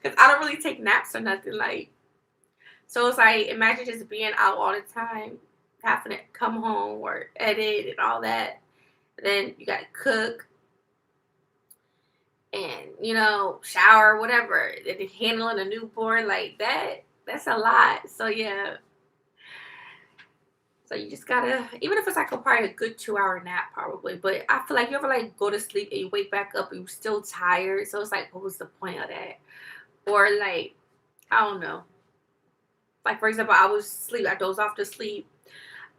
because I don't really take naps or nothing. Like, so it's like imagine just being out all the time, having to come home or edit and all that. Then you got to cook and shower, whatever, and then handling a newborn like that. That's a lot. So yeah. So you just gotta, even if it's like probably a good 2 hour nap, probably. But I feel like you ever like go to sleep and you wake back up and you're still tired. So it's like, what was the point of that? Or like, I don't know. Like for example, I was asleep. I dozed off to sleep.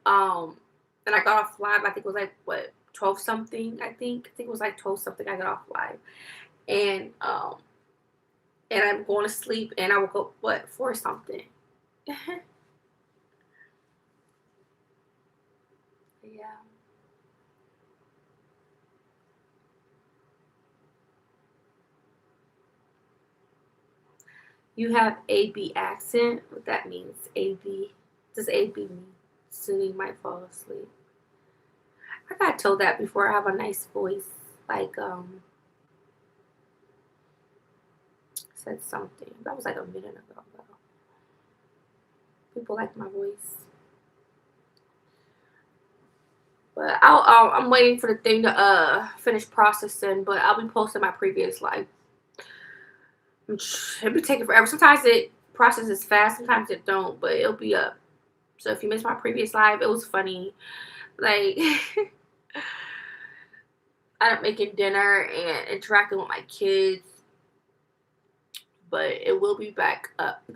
Um, and I got off live. I think it was like what 12 something. I think it was like 12 something. I got off live, and and I'm going to sleep, and I woke up what 4 something. Yeah. You have AB accent. What that means? AB. Does AB mean soothing might fall asleep? I got told that before. I have a nice voice. Like said something. That was like a minute ago though. People like my voice. But I'm waiting for the thing to finish processing. But I'll be posting my previous life. It'll be taking forever. Sometimes it processes fast. Sometimes it don't. But it'll be up. So if you missed my previous live, it was funny. Like I ended up making dinner and interacting with my kids. but it will be back up.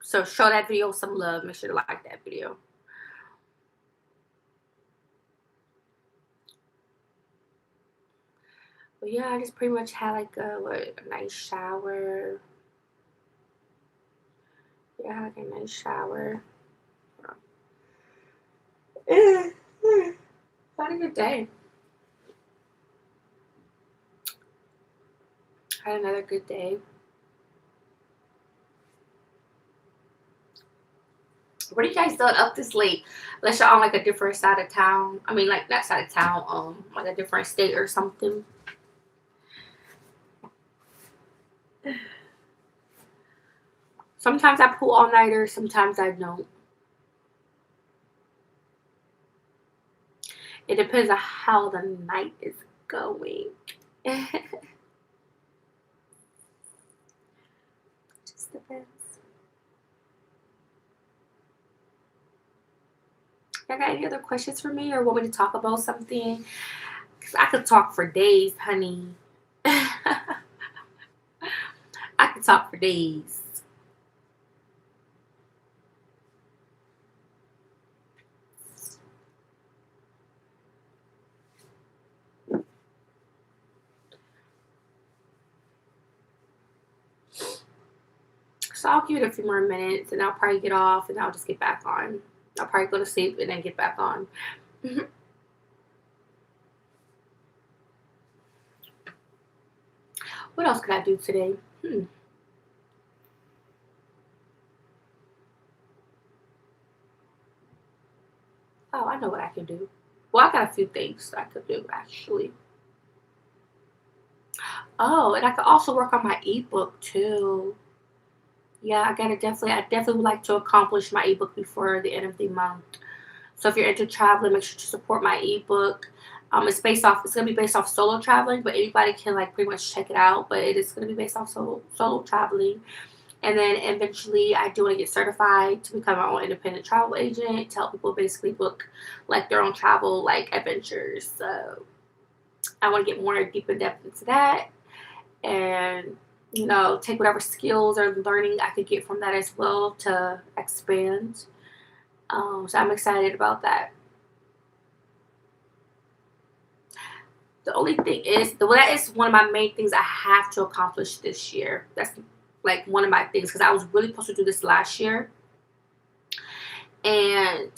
So show that video some love. Make sure to like that video. But yeah, I just pretty much had like a nice shower. Yeah, I had like a nice shower. Had a good day. Had another good day. What are you guys doing up this late? Unless you're on like a different side of town. I mean, like not side of town, like a different state or something. Sometimes I pull all nighters, sometimes I don't. It depends on how the night is going. Just depends. Y'all got any other questions for me or want me to talk about something? Because I could talk for days, honey. I could talk for days. So I'll give it a few more minutes and I'll probably get off and I'll just get back on. I'll probably go to sleep and then get back on. What else could I do today? Oh, I know what I can do. Well, I got a few things I could do actually. Oh, and I could also work on my ebook too. Yeah, I definitely would like to accomplish my ebook before the end of the month. So if you're into traveling, make sure to support my ebook. It's gonna be based off solo traveling, but anybody can like pretty much check it out. But it is gonna be based off solo traveling. And then eventually I do want to get certified to become my own independent travel agent to help people basically book like their own travel like adventures. So I want to get more deep in depth into that and take whatever skills or learning I could get from that as well to expand. So I'm excited about that. The only thing is, that is one of my main things I have to accomplish this year. That's like one of my things because I was really supposed to do this last year, and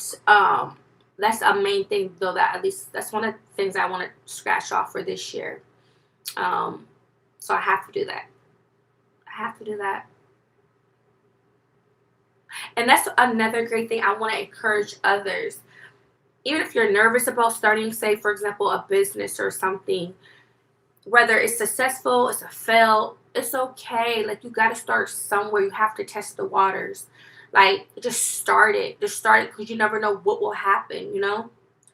that's a main thing though. That at least that's one of the things I want to scratch off for this year. So I have to do that. I have to do that. And that's another great thing I want to encourage others. Even if you're nervous about starting, say, for example, a business or something, whether it's successful, it's a fail, it's okay. Like, you got to start somewhere. You have to test the waters. Like, just start it. Just start it because you never know what will happen.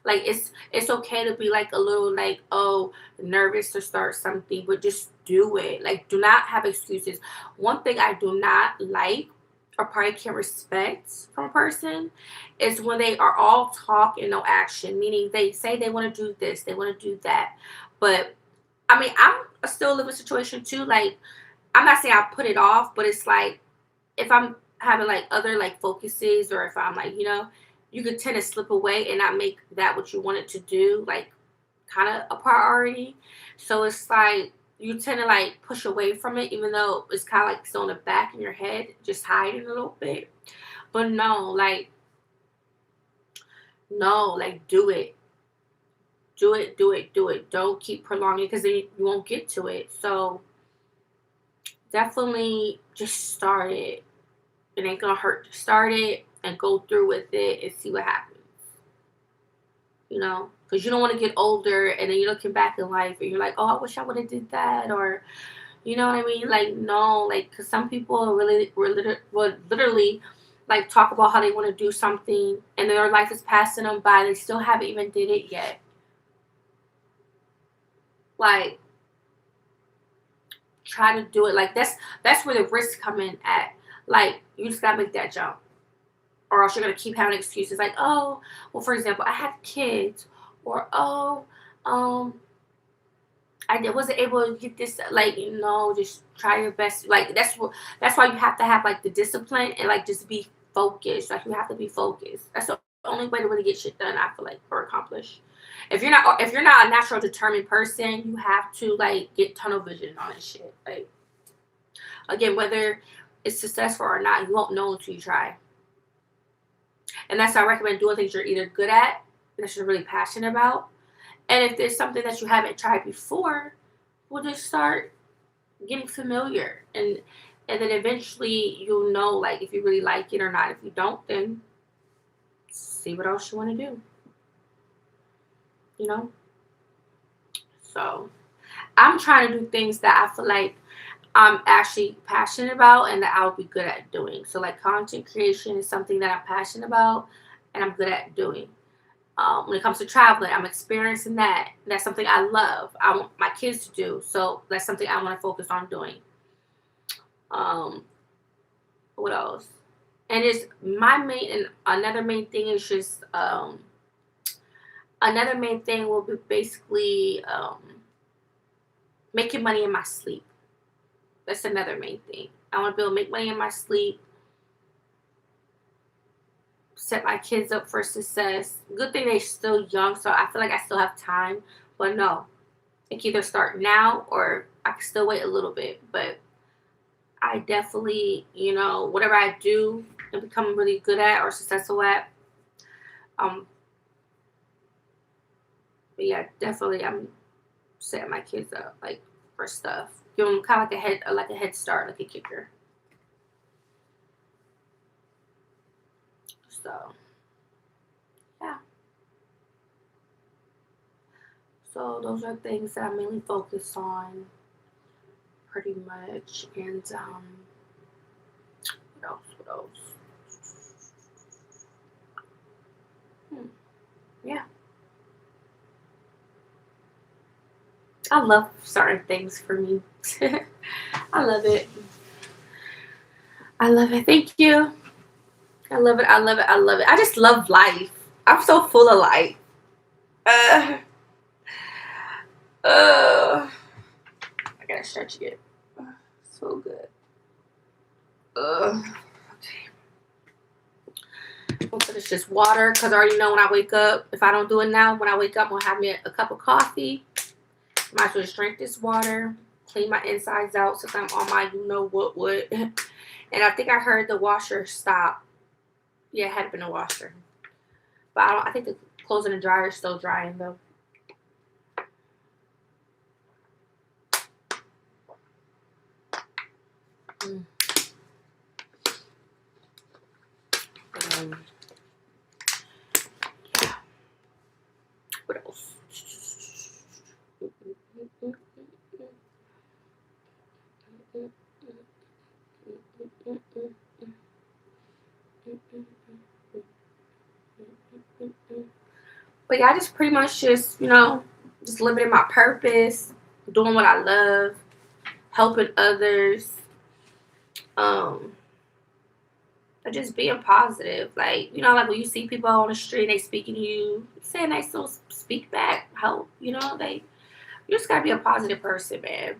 Like, it's okay to be like a little like, oh, nervous to start something, but just do it. Like, do not have excuses. One thing I do not like or probably can't respect from a person is when they are all talk and no action, meaning they say they want to do this, they want to do that. But I mean, I'm still living situation too. Like, I'm not saying I put it off, but it's like if I'm having like other like focuses or if I'm like, you could tend to slip away and not make that what you wanted to do, like kind of a priority. So it's like you tend to like push away from it, even though it's kind of like still in the back in your head, just hiding a little bit. But no, like do it. Do it, do it, do it. Don't keep prolonging because then you won't get to it. So definitely just start it. It ain't gonna hurt to start it and go through with it and see what happens. Because you don't want to get older and then you're looking back in life and you're like, oh, I wish I would have did that, or you know what I mean? Like, no, like, because some people would literally like talk about how they want to do something and their life is passing them by. They still haven't even did it yet. Like, try to do it. Like, that's where the risks come in at. Like, you just gotta make that jump, or else you're gonna keep having excuses like, oh, well, for example, I have kids, or oh, um, wasn't able to get this, like, just try your best. Like, that's why you have to have like the discipline and like just be focused. Like, you have to be focused. That's the only way to really get shit done, I feel like, or accomplish. If you're not a natural determined person, you have to like get tunnel vision on this shit. Like, again, whether it's successful or not, you won't know until you try. And that's why I recommend doing things you're either good at, that you're really passionate about. And if there's something that you haven't tried before, we'll just start getting familiar, and then eventually you'll know, like, if you really like it or not. If you don't, then see what else you want to do, you know? So I'm trying to do things that I feel like I'm actually passionate about and that I'll be good at doing. So like content creation is something that I'm passionate about and I'm good at doing. When it comes to traveling, I'm experiencing that. That's something I love. I want my kids to do. So that's something I want to focus on doing. Um, what else? And it's my main and another main thing is just another main thing will be basically making money in my sleep. That's another main thing. I want to be able to make money in my sleep, set my kids up for success. Good thing they're still young, so I feel like I still have time. But no, I can either start now or I can still wait a little bit. But I definitely, whatever I do and become really good at or successful at, um, but yeah, definitely I'm setting my kids up like for stuff. Give them kind of like a head start, like a kicker. So yeah. So those are things that I mainly focus on, pretty much. And what else? What else? Yeah, I love starting things for me. I love it. I love it. Thank you. I love it. I love it. I love it. I just love life. I'm so full of life. Uh, I gotta stretch it. So good. Okay. I'm gonna finish this water because I already know when I wake up, if I don't do it now, when I wake up, I'm gonna have me a cup of coffee. Might as well just drink this water, clean my insides out since I'm on my what. And I think I heard the washer stop. Yeah, it had been a washer. But I think the clothes in the dryer is still drying though. Mm. Yeah. What else? But yeah, I just pretty much just living in my purpose, doing what I love, helping others, um, and just being positive. Like, like when you see people on the street, they speaking to you, say a nice little speak back, help, you just gotta be a positive person, man.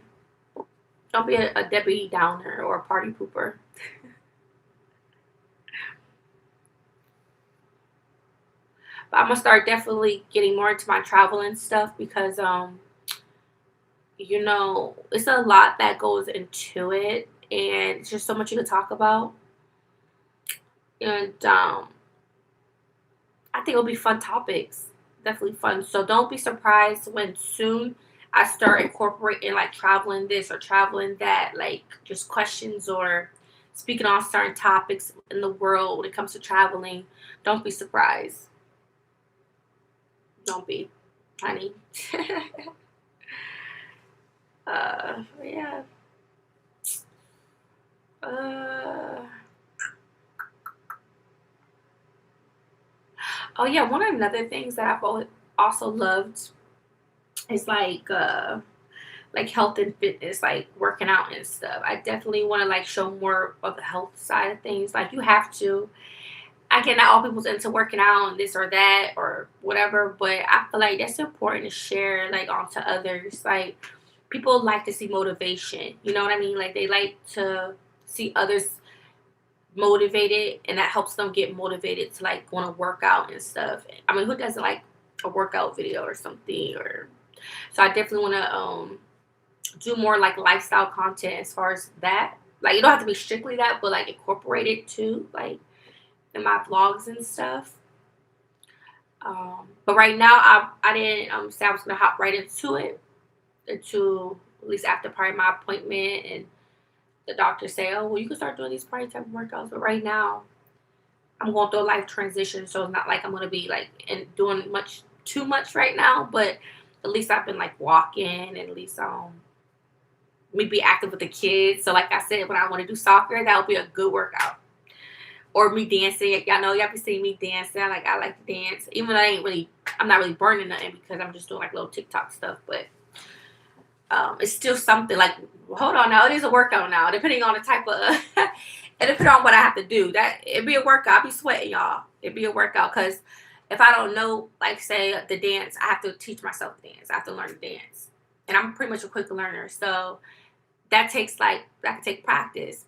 Don't be a Debbie Downer or a party pooper. But I'm gonna start definitely getting more into my travel and stuff because it's a lot that goes into it and it's just so much you can talk about. And I think it'll be fun topics. Definitely fun. So don't be surprised when soon I start incorporating like traveling this or traveling that, like just questions or speaking on certain topics in the world when it comes to traveling. Don't be surprised. Don't be, honey. Yeah. Uh, oh yeah, one of the other things that also loved is like health and fitness, like working out and stuff. I definitely want to like show more of the health side of things. Like you have to. Again, not all people's into working out and this or that or whatever, but I feel like that's important to share like onto others. Like people like to see motivation. You know what I mean? Like they like to see others motivated, and that helps them get motivated to like want to work out and stuff. I mean, who doesn't like a workout video or something? Or so I definitely want to do more like lifestyle content as far as that. Like you don't have to be strictly that, but like incorporate it too, like in my vlogs and stuff. But right now, I didn't say I was gonna hop right into it, into at least after probably my appointment, and the doctor say, oh well, you can start doing these party type of workouts. But right now, I'm going through a life transition, so it's not like I'm gonna be like and doing much too much right now. But at least I've been like walking, and at least me be active with the kids. So like I said, when I want to do soccer, that would be a good workout. Or me dancing. Y'all know y'all be seeing me dancing. Like I like to dance. Even though I'm not really burning nothing because I'm just doing like little TikTok stuff. But it's still something like, hold on now, it is a workout now, depending on the type of and depending on what I have to do. That it'd be a workout. I'll be sweating, y'all. It'd be a workout because if I don't know, like say the dance, I have to teach myself to dance. I have to learn to dance. And I'm pretty much a quick learner. So that can take practice.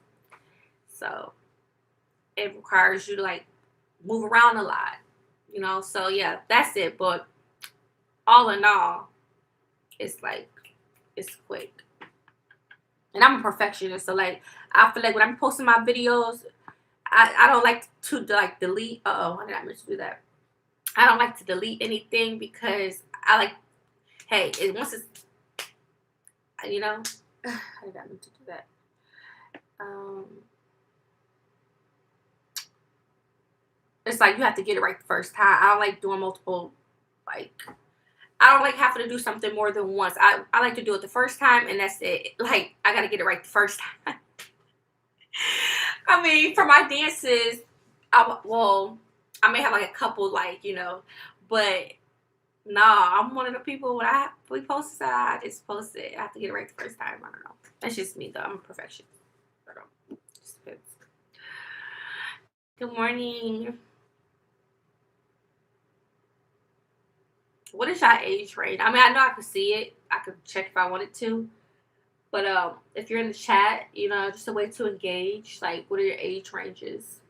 So it requires you to like move around a lot, you know. So yeah, that's it. But all in all, it's like it's quick. And I'm a perfectionist, so like I feel like when I'm posting my videos, I don't like to like delete. Uh oh, why did I meant to do that? I don't like to delete anything because I like, hey, once it's, you know, how did I meant to do that? Um, it's like you have to get it right the first time. I don't like doing multiple, like, I don't like having to do something more than once. I like to do it the first time and that's it. Like, I got to get it right the first time. I mean, for my dances, I may have like a couple, like, you know, but nah, I'm one of the people when we post it, I just post it. I have to get it right the first time. I don't know. That's just me, though. I'm a perfectionist. I don't know. Just depends. Good morning. What is your age range? I mean, I know I could see it. I could check if I wanted to. But if you're in the chat, you know, just a way to engage. Like, what are your age ranges?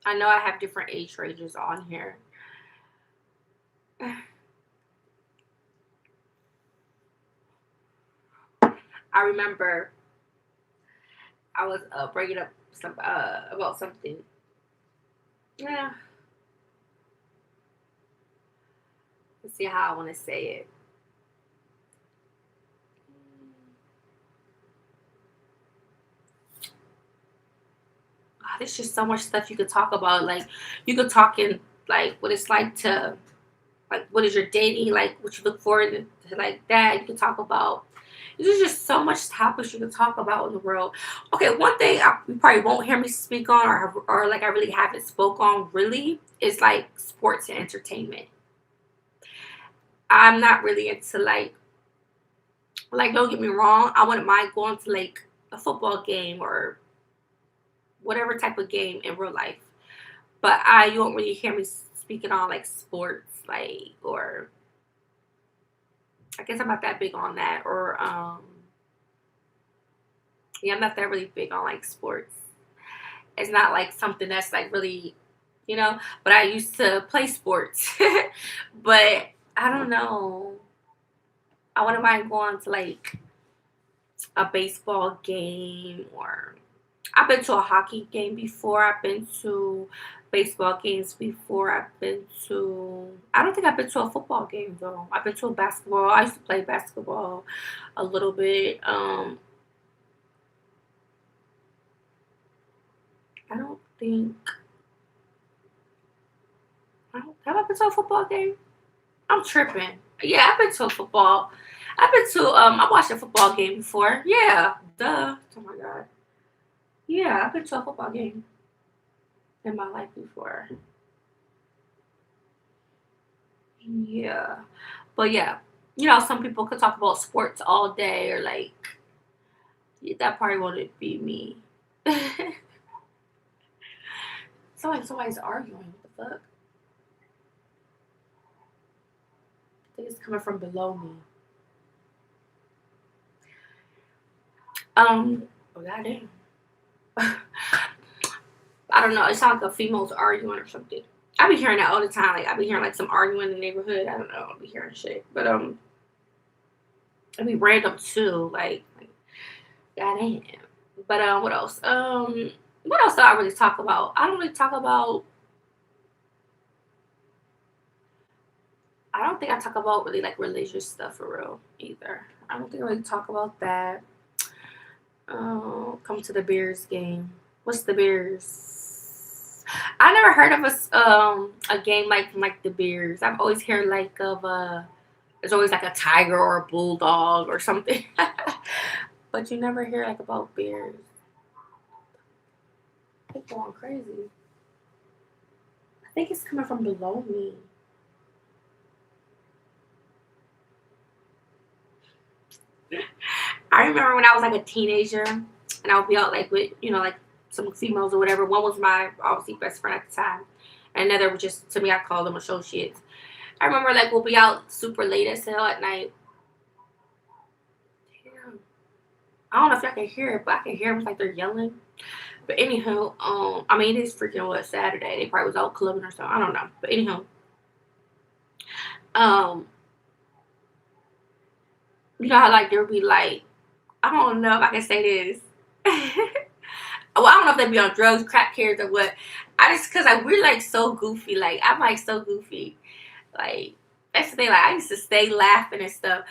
I know I have different age ranges on here. I remember I was bringing up some about something. Yeah, let's see how I want to say it. There's just so much stuff you could talk about. Like you could talk in like what it's like to like what is your dating like, what you look for to like that. You can talk about. There's just so much topics you can talk about in the world. Okay, one thing you probably won't hear me speak on, or like I really haven't spoke on really, is like sports and entertainment. I'm not really into like don't get me wrong, I wouldn't mind going to like a football game or whatever type of game in real life. But you won't really hear me speaking on like sports, like or I guess I'm not that big on that. Or yeah, I'm not that really big on like sports. It's not like something that's like really, you know. But I used to play sports, but I don't know. I wouldn't mind going to like a baseball game, or I've been to a hockey game before. I've been to baseball games before. I don't think I've been to a football game though. I've been to a basketball. I used to play basketball a little bit. I don't think, have I been to a football game? I'm tripping. Yeah, I've been to a football. I watched a football game before. Yeah, duh. Oh my god. Yeah, I've been to a football game in my life before. Yeah. But yeah, you know, some people could talk about sports all day, or like that probably wouldn't be me. Somebody's arguing. What the fuck? I think it's coming from below me. Oh goddamn. I don't know. It sounds like a female's arguing or something. I be hearing that all the time. Like I be hearing like some arguing in the neighborhood. I don't know. I be hearing shit, but it be random too. Like goddamn. But what else? What else do I really talk about? I don't really talk about. I don't think I talk about really like religious stuff for real either. I don't think I really talk about that. Oh, come to the Bears game. What's the Bears? I never heard of a game like the Bears. I've always heard like of there's always like a tiger or a bulldog or something. But you never hear like about bears. They're going crazy. I think it's coming from below me. I remember when I was like a teenager and I would be out like with, like some females or whatever. One was my obviously best friend at the time. And another was just to me, I called them associates. I remember like we'll be out super late as hell at night. Damn. I don't know if y'all can hear it, but I can hear them like they're yelling. But anyhow, I mean it is freaking Saturday. They probably was out clubbing or something. I don't know. But anyhow, um, you know how like there'll be like I don't know if I can say this. Well, I don't know if they be on drugs, crack carrots, or what. I just cause like we're like so goofy. Like I'm like so goofy. Like that's the thing. Like I used to stay laughing and stuff,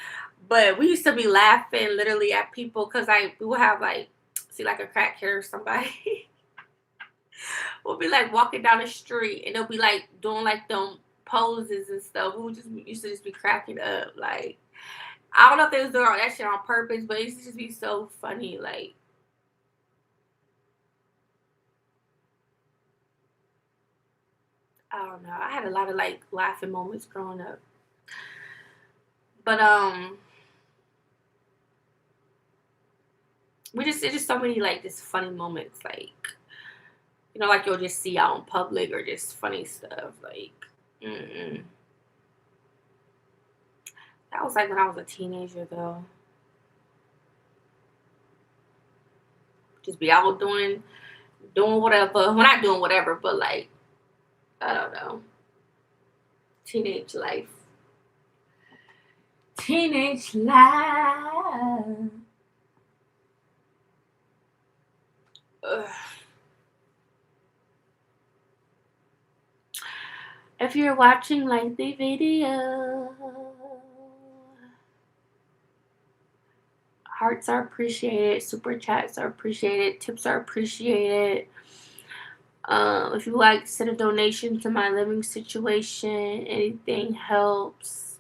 but we used to be laughing literally at people because like we would have like see like a crack carrot or somebody. We'll be like walking down the street and they'll be like doing like them poses and stuff. We would just used to just be cracking up. Like I don't know if they was doing all that shit on purpose, but it used to just be so funny. Like I don't know. I had a lot of like laughing moments growing up. But we just it's just so many like just funny moments, like like you'll just see out in public or just funny stuff. Like mm-mm. That was like when I was a teenager though. Just be out doing whatever. Well, not doing whatever, but like I don't know. Teenage life. Teenage life. Ugh. If you're watching, like the video. Hearts are appreciated. Super chats are appreciated. Tips are appreciated. If you like, send a donation to my living situation. Anything helps.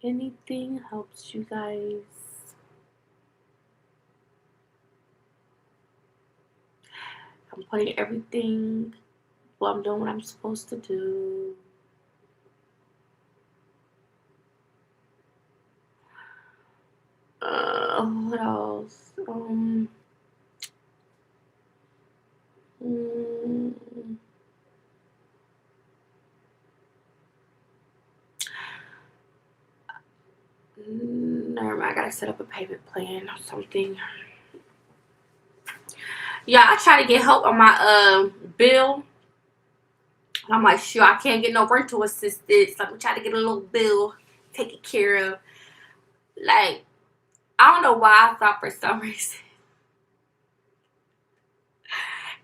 Anything helps you guys. I'm putting everything. Well, I'm doing what I'm supposed to do. What else? Never mind. I gotta set up a payment plan or something. Yeah, I try to get help on my bill. I'm like, sure, I can't get no rental assistance. So I'm trying to get a little bill taken care of. Like, I don't know why I thought for some reason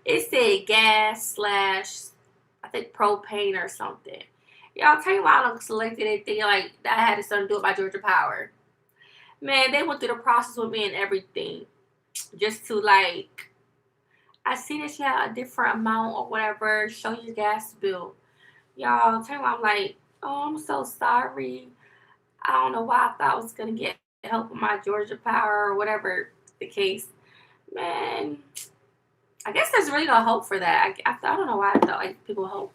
it said gas slash I think propane or something. Y'all tell you why I don't selected anything like that had something to do with my Georgia Power. Man, they went through the process with me and everything. Just to like I see that you have a different amount or whatever, show your gas bill. Y'all tell me why I'm like, oh I'm so sorry. I don't know why I thought I was gonna get help with my Georgia Power or whatever the case. Man, I guess there's really no hope for that. I don't know why I thought like people help.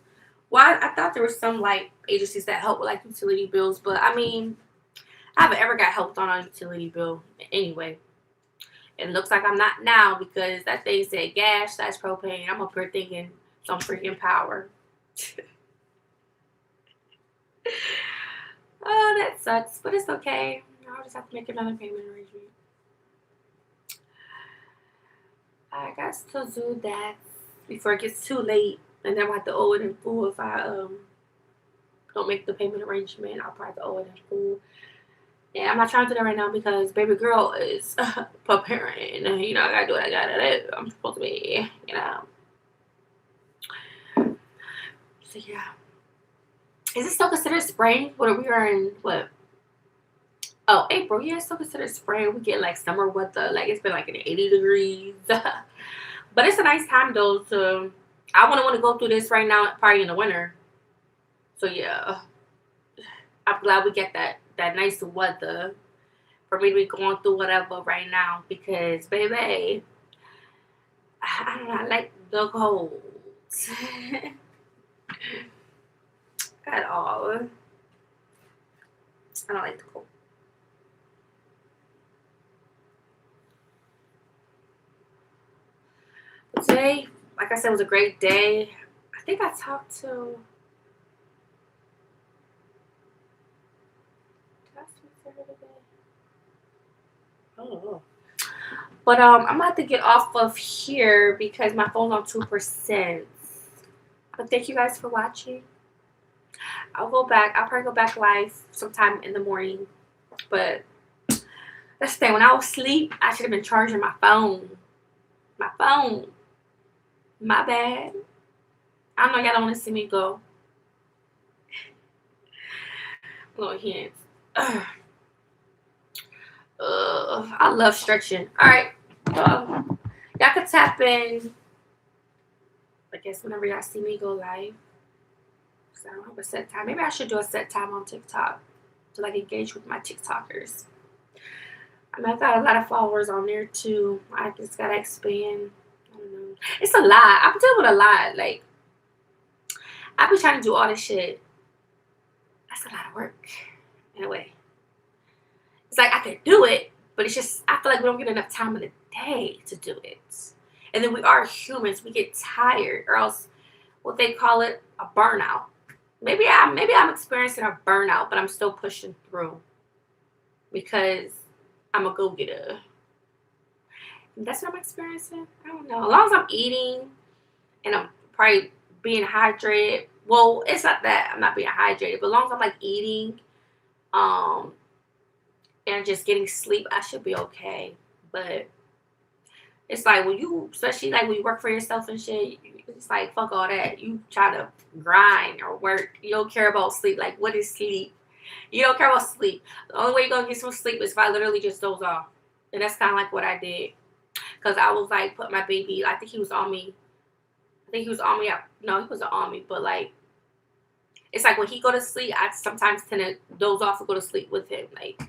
Well, I thought there was some like agencies that help with like utility bills, but I mean, I haven't ever got helped on a utility bill anyway. It looks like I'm not now because that thing said gas slash propane. I'm up here thinking some freaking power. Oh, that sucks, but it's okay. I'll just have to make another payment arrangement. I got to do that before it gets too late, and then I'll have to owe it in full if I don't make the payment arrangement. I'll probably have to owe it in full. Yeah, I'm not trying to do that right now because baby girl is preparing. You know, I gotta do what I gotta do. I'm supposed to be, you know. So yeah. Is it still considered spring? What we are in what? Oh, April. Yeah, it's still considered spring. We get like summer weather. Like it's been like in 80 degrees. But it's a nice time though to I wouldn't want to go through this right now, probably in the winter. So yeah. I'm glad we get that nice weather for me to be going through whatever right now because baby, I don't know, I like the cold at all. I don't like the cold. But today, like I said, was a great day. I think I talked to. Did I speak to her today? Oh. But I'm gonna have to get off of here because my phone's on 2%. But thank you guys for watching. I'll probably go back live sometime in the morning. But that's the thing. When I was asleep, I should have been charging my phone. My phone. My bad. I know y'all don't want to see me go. Little hints. I love stretching. Alright. Y'all can tap in. I guess whenever y'all see me go live. So I don't have a set time. Maybe I should do a set time on TikTok to like engage with my TikTokers. I mean, I've got a lot of followers on there too. I just gotta expand. I don't know. It's a lot. I'm dealing with a lot. Like, I've been trying to do all this shit. That's a lot of work. In a way. It's like I could do it, but it's just I feel like we don't get enough time in the day to do it. And then we are humans. We get tired, or else what they call it a burnout. Maybe I'm experiencing a burnout, but I'm still pushing through because I'm a go-getter. That's what I'm experiencing. I don't know. As long as I'm eating and I'm probably being hydrated. Well, it's not that I'm not being hydrated, but as long as I'm like eating, and just getting sleep, I should be okay. But it's like when you, especially like when you work for yourself and shit, it's like fuck all that. You try to grind or work. You don't care about sleep. Like what is sleep? You don't care about sleep. The only way you're gonna get some sleep is if I literally just doze off. And that's kind of like what I did. Cause I was like put my baby. I think he was on me. No, he wasn't on me. But like, it's like when he go to sleep, I sometimes tend to doze off and go to sleep with him. Like,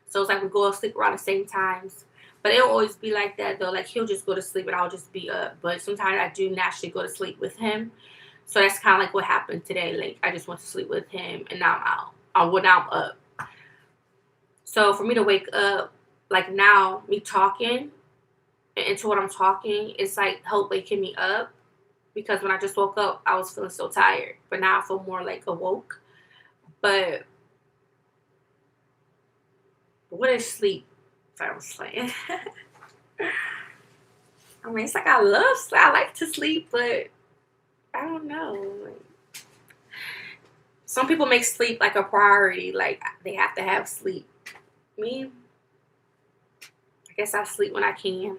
so it's like we go to sleep around the same times. But it'll always be like that though. Like he'll just go to sleep and I'll just be up. But sometimes I do naturally go to sleep with him. So that's kind of like what happened today. Like I just went to sleep with him and now I'm out. Now I'm up. So for me to wake up, like now me talking into what I'm talking, it's like help waking me up. Because when I just woke up, I was feeling so tired. But now I feel more like awoke. But what is sleep? Sorry, I'm playing. I mean, it's like I love sleep. I like to sleep, but I don't know. Like, some people make sleep like a priority. Like they have to have sleep. Me, I guess I sleep when I can.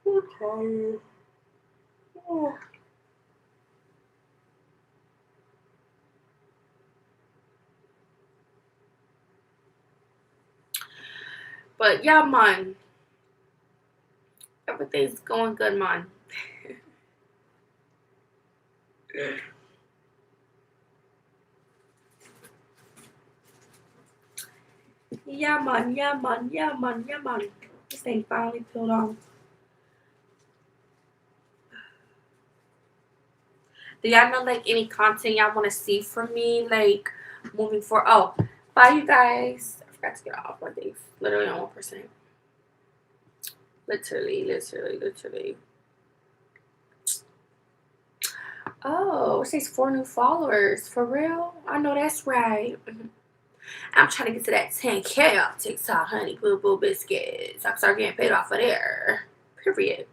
I'm tired. But yeah, man. Everything's going good, man. Yeah, man. Yeah, man. Yeah, man. Yeah, man. This thing finally peeled off. Do y'all know like any content y'all want to see from me? Like moving forward. Oh, bye, you guys. I forgot to get off my days. Literally on 1%. Literally. Oh, it says 4 new followers. For real? I know that's right. I'm trying to get to that 10K off TikTok, honey. Boo boo biscuits. I start getting paid off of there. Period.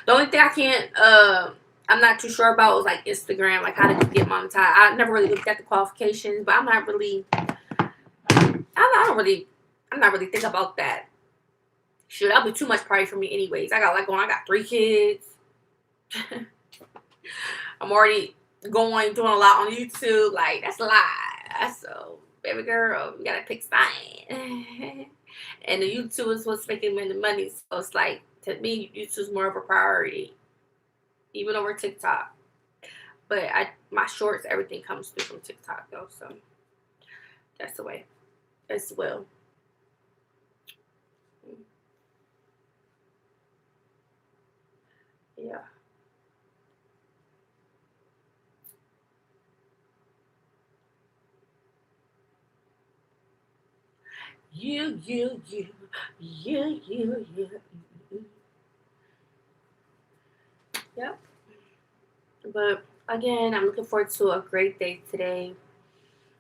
The only thing I can't, I'm not too sure about was like Instagram, like how to get monetized. I never really looked at the qualifications, but I'm not really, I'm not really thinking about that. Shoot, that'll be too much party for me, anyways. I got like going. I got 3 kids. I'm already doing a lot on YouTube. Like that's a lot. So, baby girl, you gotta pick science. And the YouTube is what's making me the money. So it's like to me, YouTube's more of a priority, even over TikTok. But my shorts, everything comes through from TikTok though. So that's the way as well. Yeah. You. Yep. But again, I'm looking forward to a great day today.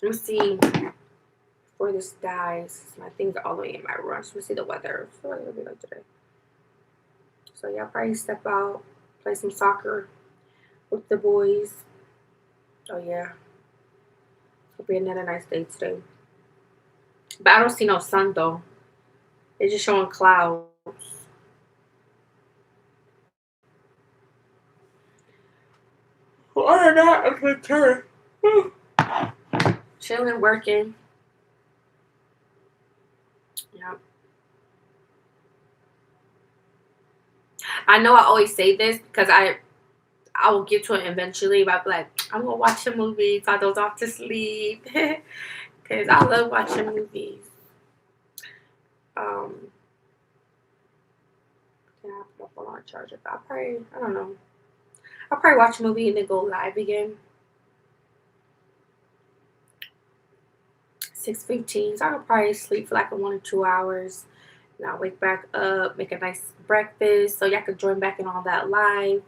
Let me see before this dies. My things are all the way in my room. Let me see the weather. So what it'll be like today. So yeah, I'll probably step out, play some soccer with the boys. Oh yeah. It'll be another nice day today. But I don't see no sun though. It's just showing clouds. Well, other than that, I'm gonna turn. Chilling, working. Yeah. I know I always say this because I will get to it eventually, but I'll be like, I'm gonna watch a movie so I doze off to sleep. Cause I love watching movies. Um yeah, I put my phone on charger. But I don't know. I'll probably watch a movie and then go live again. 6:15. So I'll probably sleep for like 1 or 2 hours. And I'll wake back up, make a nice breakfast. So y'all can join back in on that live.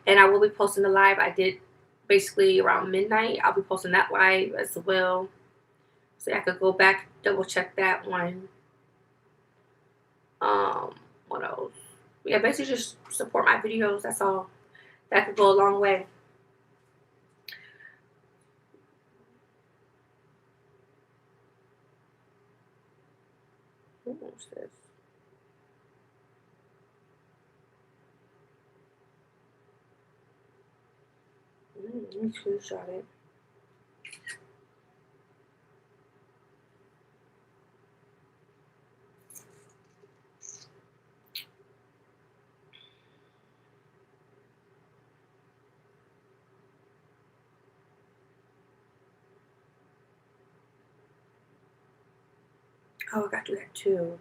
And I will be posting the live I did basically around midnight. I'll be posting that live as well. So I could go back, double check that one. What else? Yeah, basically just support my videos. That's all. That could go a long way. What's this? Let me screenshot it. Oh, I got to do that too.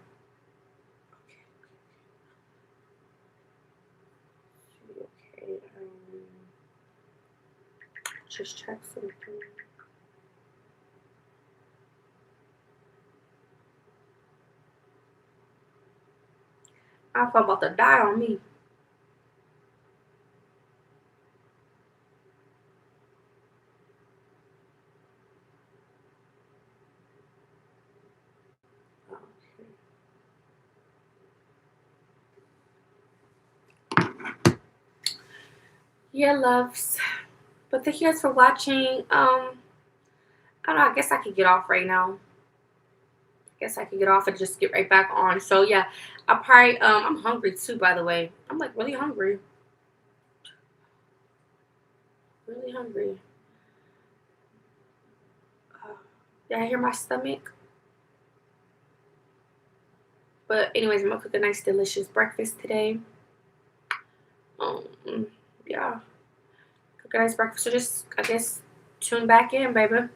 Okay. Just check something. I thought about to die on me. Yeah, loves. But thank you guys for watching. I don't know. I guess I could get off right now. I guess I could get off and just get right back on. So yeah, I probably I'm hungry too. By the way, I'm like really hungry. Really hungry. Did I hear my stomach? But anyways, I'm gonna cook a nice, delicious breakfast today. Yeah, cook a nice breakfast. So just I guess tune back in, baby.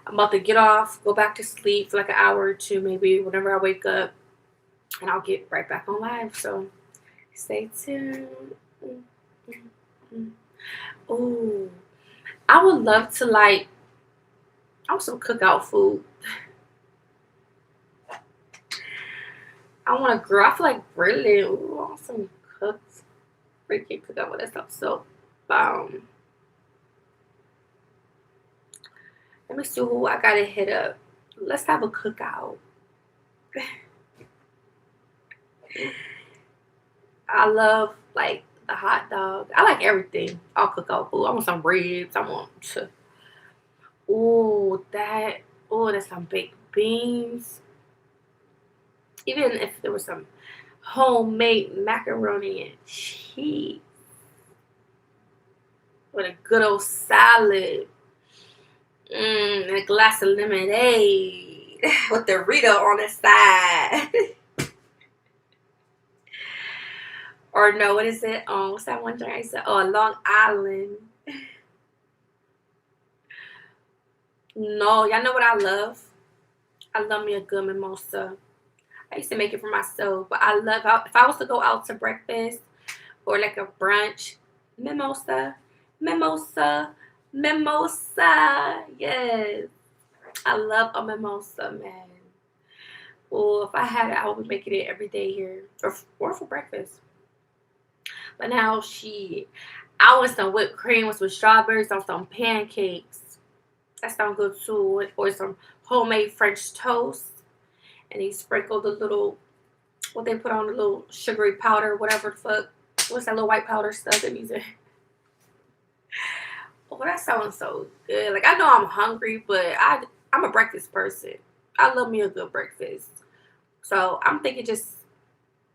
I'm about to get off, go back to sleep for like an hour or two, maybe whenever I wake up, and I'll get right back on live. So stay tuned. Oh, I would love to like. I want some cookout food. I want to grill. I feel like grilling. Ooh, I want some cooked freaking cook up with that stuff. So, um, let me see who I gotta hit up. Let's have a cookout. I love like the hot dog. I like everything. I'll cook out food. I want some ribs. I want to. Ooh, that. Oh, there's some baked beans. Even if there was some homemade macaroni and cheese with a good old salad. And a glass of lemonade with the Rita on the side. Or no, what is it? Oh, what's that one drink I said? Oh, Long Island. No, y'all know what I love? I love me a good mimosa. I used to make it for myself, but I love if I was to go out to breakfast or like a brunch, mimosa, mimosa, mimosa. Yes, I love a mimosa, man. Well, if I had it, I would be making it every day here or for breakfast. But now I want some whipped cream with some strawberries on some pancakes. That sounds good too. Or some homemade French toast. And you sprinkle the little, what they put on the little sugary powder, whatever the fuck. What's that little white powder stuff they're using? Oh, that sounds so good. Like, I know I'm hungry, but I'm a breakfast person. I love me a good breakfast. So I'm thinking just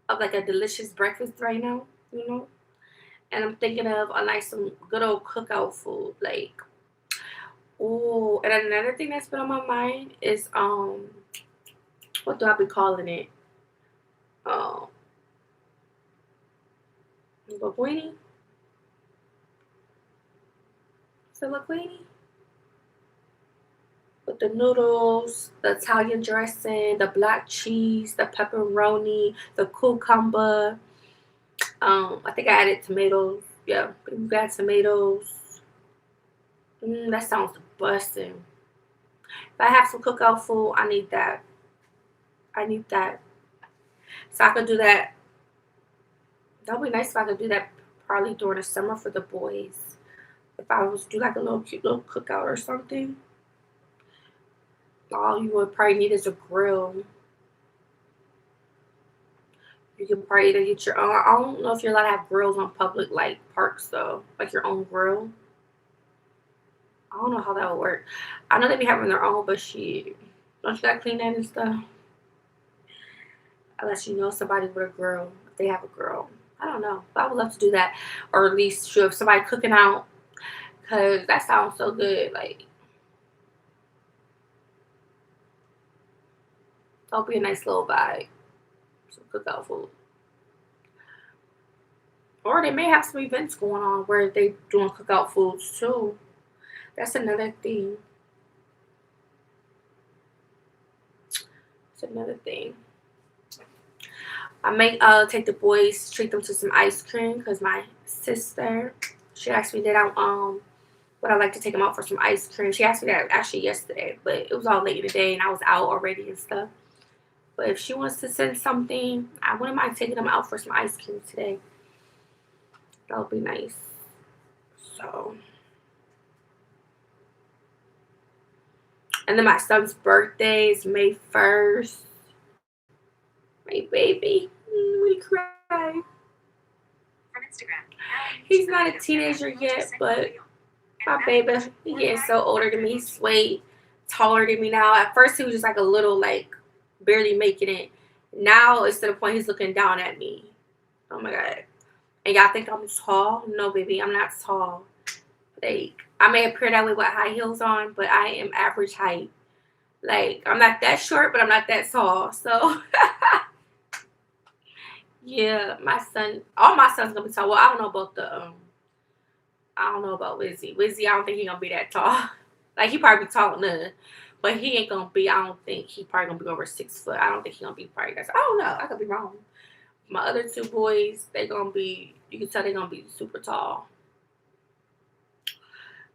of like a delicious breakfast right now, you know? And I'm thinking of a nice some good old cookout food. Like, oh, and another thing that's been on my mind is what do I be calling it? Um linguine? Is it linguine? With the noodles, the Italian dressing, the black cheese, the pepperoni, the cucumber. I think I added tomatoes. Yeah, we got tomatoes. That sounds busting. If I have some cookout food, I need that. I need that. So I could do that. That would be nice if I could do that probably during the summer for the boys. If I was to do like a little cute little cookout or something. All you would probably need is a grill. You can probably either get your own. I don't know if you're allowed to have grills on public like parks though, like your own grill. I don't know how that would work. I know they be having their own, but shit, don't you gotta clean that and stuff? Unless you know somebody with a grill, if they have a grill. I don't know, but I would love to do that, or at least show if somebody cooking out, cause that sounds so good. Like that'll be a nice little vibe. Some cookout food. Or they may have some events going on where they doing cookout foods too. That's another thing. It's another thing. I may take the boys, treat them to some ice cream because my sister, she asked me that would I like to take them out for some ice cream. She asked me that actually yesterday, but it was all late in the day and I was out already and stuff. But if she wants to send something, I wouldn't mind taking them out for some ice cream today. That would be nice. So, and then my son's birthday is May 1st. My baby. We cry. From Instagram. He's not a teenager yet, but my baby, he getting so older than me. He's way taller than me now. At first, he was just like a little, like, barely making it. Now, it's to the point he's looking down at me. Oh, my God. And y'all think I'm tall? No, baby, I'm not tall. Like, I may appear that way with high heels on, but I am average height. Like, I'm not that short, but I'm not that tall. So, yeah, all my sons gonna be tall. Well, I don't know about I don't know about Wizzy. Wizzy, I don't think he gonna be that tall. Like he probably be tall enough, but he ain't gonna be. I don't think he probably gonna be over 6 foot. I don't think he gonna be probably that. I don't know. I could be wrong. My other two boys, they gonna be. You can tell they gonna be super tall.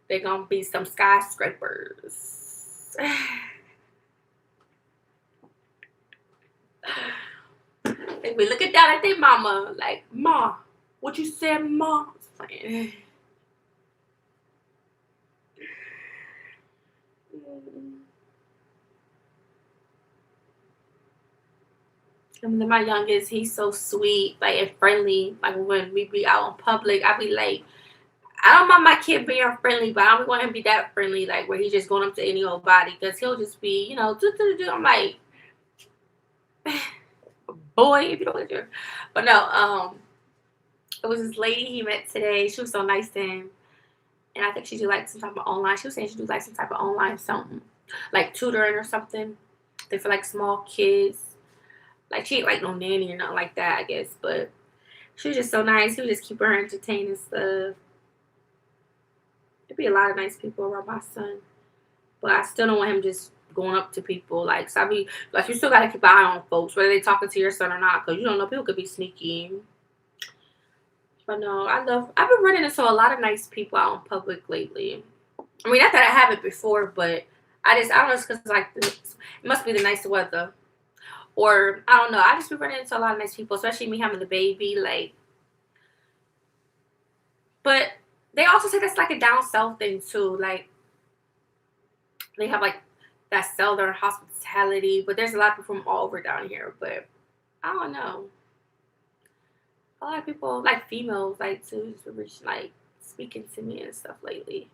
They gonna be some skyscrapers. They be looking down at their mama like, Ma, what you said, Ma? Like, and then my youngest, he's so sweet, like, and friendly. Like, when we be out in public, I be like, I don't mind my kid being friendly, but I don't want him to be that friendly, like, where he's just going up to any old body, because he'll just be, I'm like, boy, if you don't do. But no, it was this lady he met today. She was so nice to him. And I think she do like some type of online. She was saying she do like some type of online something, like tutoring or something. They for like small kids. Like she ain't like no nanny or nothing like that, I guess. But she was just so nice. He would just keep her entertained and stuff. There'd be a lot of nice people around my son, but I still don't want him just going up to people. Like, so I be like, you still gotta keep an eye on folks, whether they talking to your son or not, because you don't know, people could be sneaky. But no, I've been running into a lot of nice people out in public lately. I mean, not that I haven't before, but I don't know, it's because like it must be the nice weather, or I don't know. I just been running into a lot of nice people, especially me having the baby. Like, but they also say that's like a down south thing too. Like, they have like that southern hospitality, but there's a lot of people from all over down here. But I don't know. A lot of people, like females, like too, just been like speaking to me and stuff lately.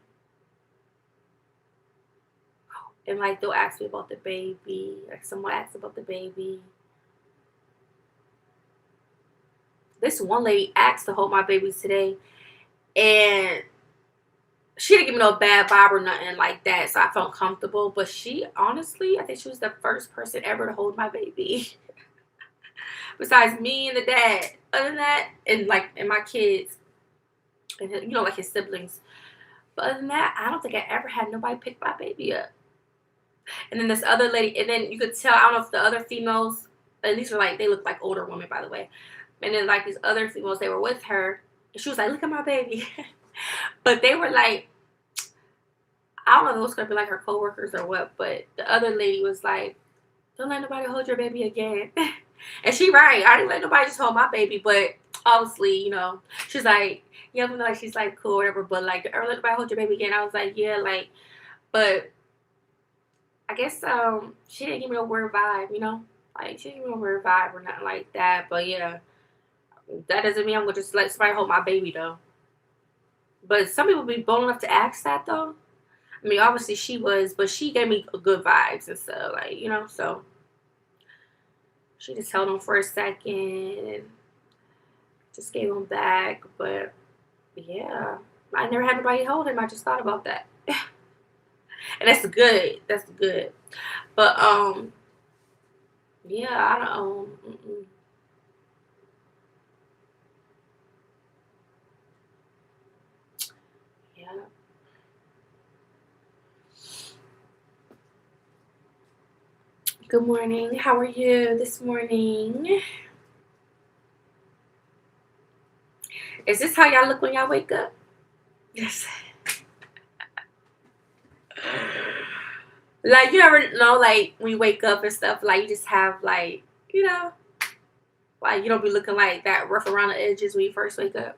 And like they'll ask me about the baby. Like someone asked about the baby. This one lady asked to hold my baby today, and she didn't give me no bad vibe or nothing like that, so I felt comfortable. But she honestly, I think she was the first person ever to hold my baby. Besides me and the dad. Other than that, and my kids, and like his siblings. But other than that, I don't think I ever had nobody pick my baby up. And then this other lady, and then you could tell, I don't know if the other females, and these are like, they look like older women, by the way. And then like these other females, they were with her, and she was like, look at my baby. But they were like, I don't know if it was going to be like her coworkers or what, but the other lady was like, don't let nobody hold your baby again. And she right, I didn't let nobody just hold my baby, but obviously, she's like, yeah, like she's like cool or whatever, but like, don't let nobody hold your baby again. I was like, yeah, like, but I guess she didn't give me no weird vibe, like she didn't give me no weird vibe or nothing like that. But yeah, that doesn't mean I'm gonna just let somebody hold my baby though. But some people be bold enough to ask that though. I mean, obviously she was, but she gave me good vibes and stuff, like so she just held him for a second and just gave him back. But yeah, I never had nobody hold him. I just thought about that, and that's good. That's good. But yeah, I don't. Yeah. Good morning. How are you this morning? Is this how y'all look when y'all wake up? Yes. Like, you ever know, like, when you wake up and stuff, like, you just have, like, like, you don't be looking like that rough around the edges when you first wake up.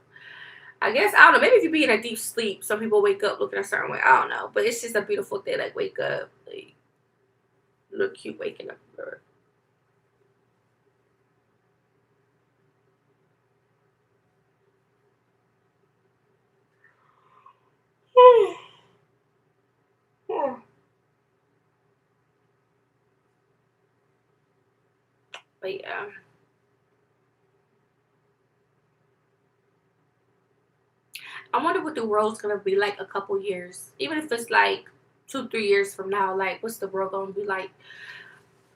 I guess, I don't know, maybe if you be in a deep sleep, some people wake up looking a certain way. I don't know. But it's just a beautiful thing, like, wake up, like, look cute waking up. But yeah. I wonder what the world's gonna be like a couple years. Even if it's like 2, 3 years from now, like what's the world gonna be like?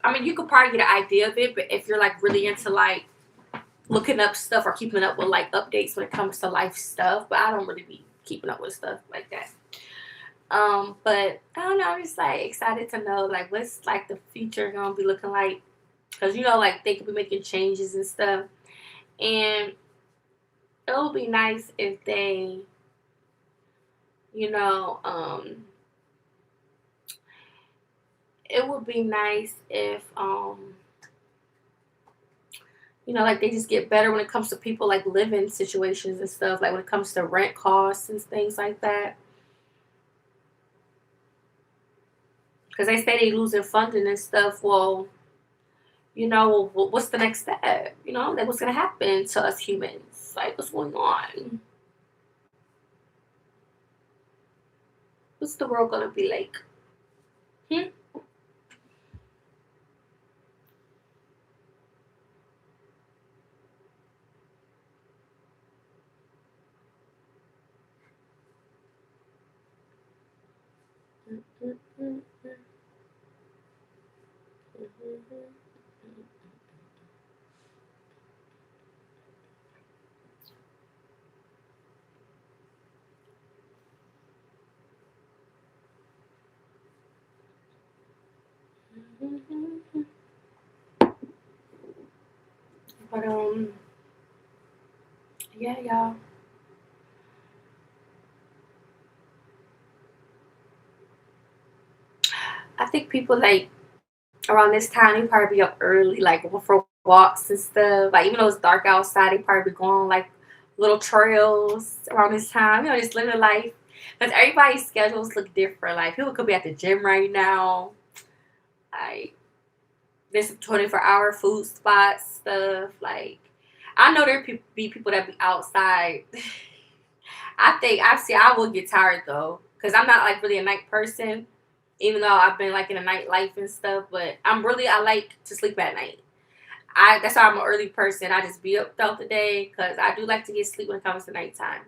I mean, you could probably get an idea of it, but if you're like really into like looking up stuff or keeping up with like updates when it comes to life stuff, but I don't really be keeping up with stuff like that. But I don't know, I'm just like excited to know like what's like the future gonna be looking like. Cause like they could be making changes and stuff. And it would be nice if they, you know, it would be nice if You know, like they just get better when it comes to people like living situations and stuff, like when it comes to rent costs and things like that. Because they say they losing funding and stuff. Well, you know, what's the next step? You know, like what's gonna happen to us humans? Like what's going on? What's the world gonna be like? Hmm? But yeah, y'all. I think people like around this time they probably be up early, like going for walks and stuff. Like even though it's dark outside, they probably be going on like little trails around this time. You know, just living life. Because everybody's schedules look different. Like people could be at the gym right now. Like there's some 24-hour food spots stuff. Like I know there be people that be outside. I think obviously I will get tired though, because I'm not like really a night person. Even though I've been like in a nightlife and stuff, but I like to sleep at night. That's why I'm an early person. I just be up throughout the day because I do like to get sleep when it comes to nighttime.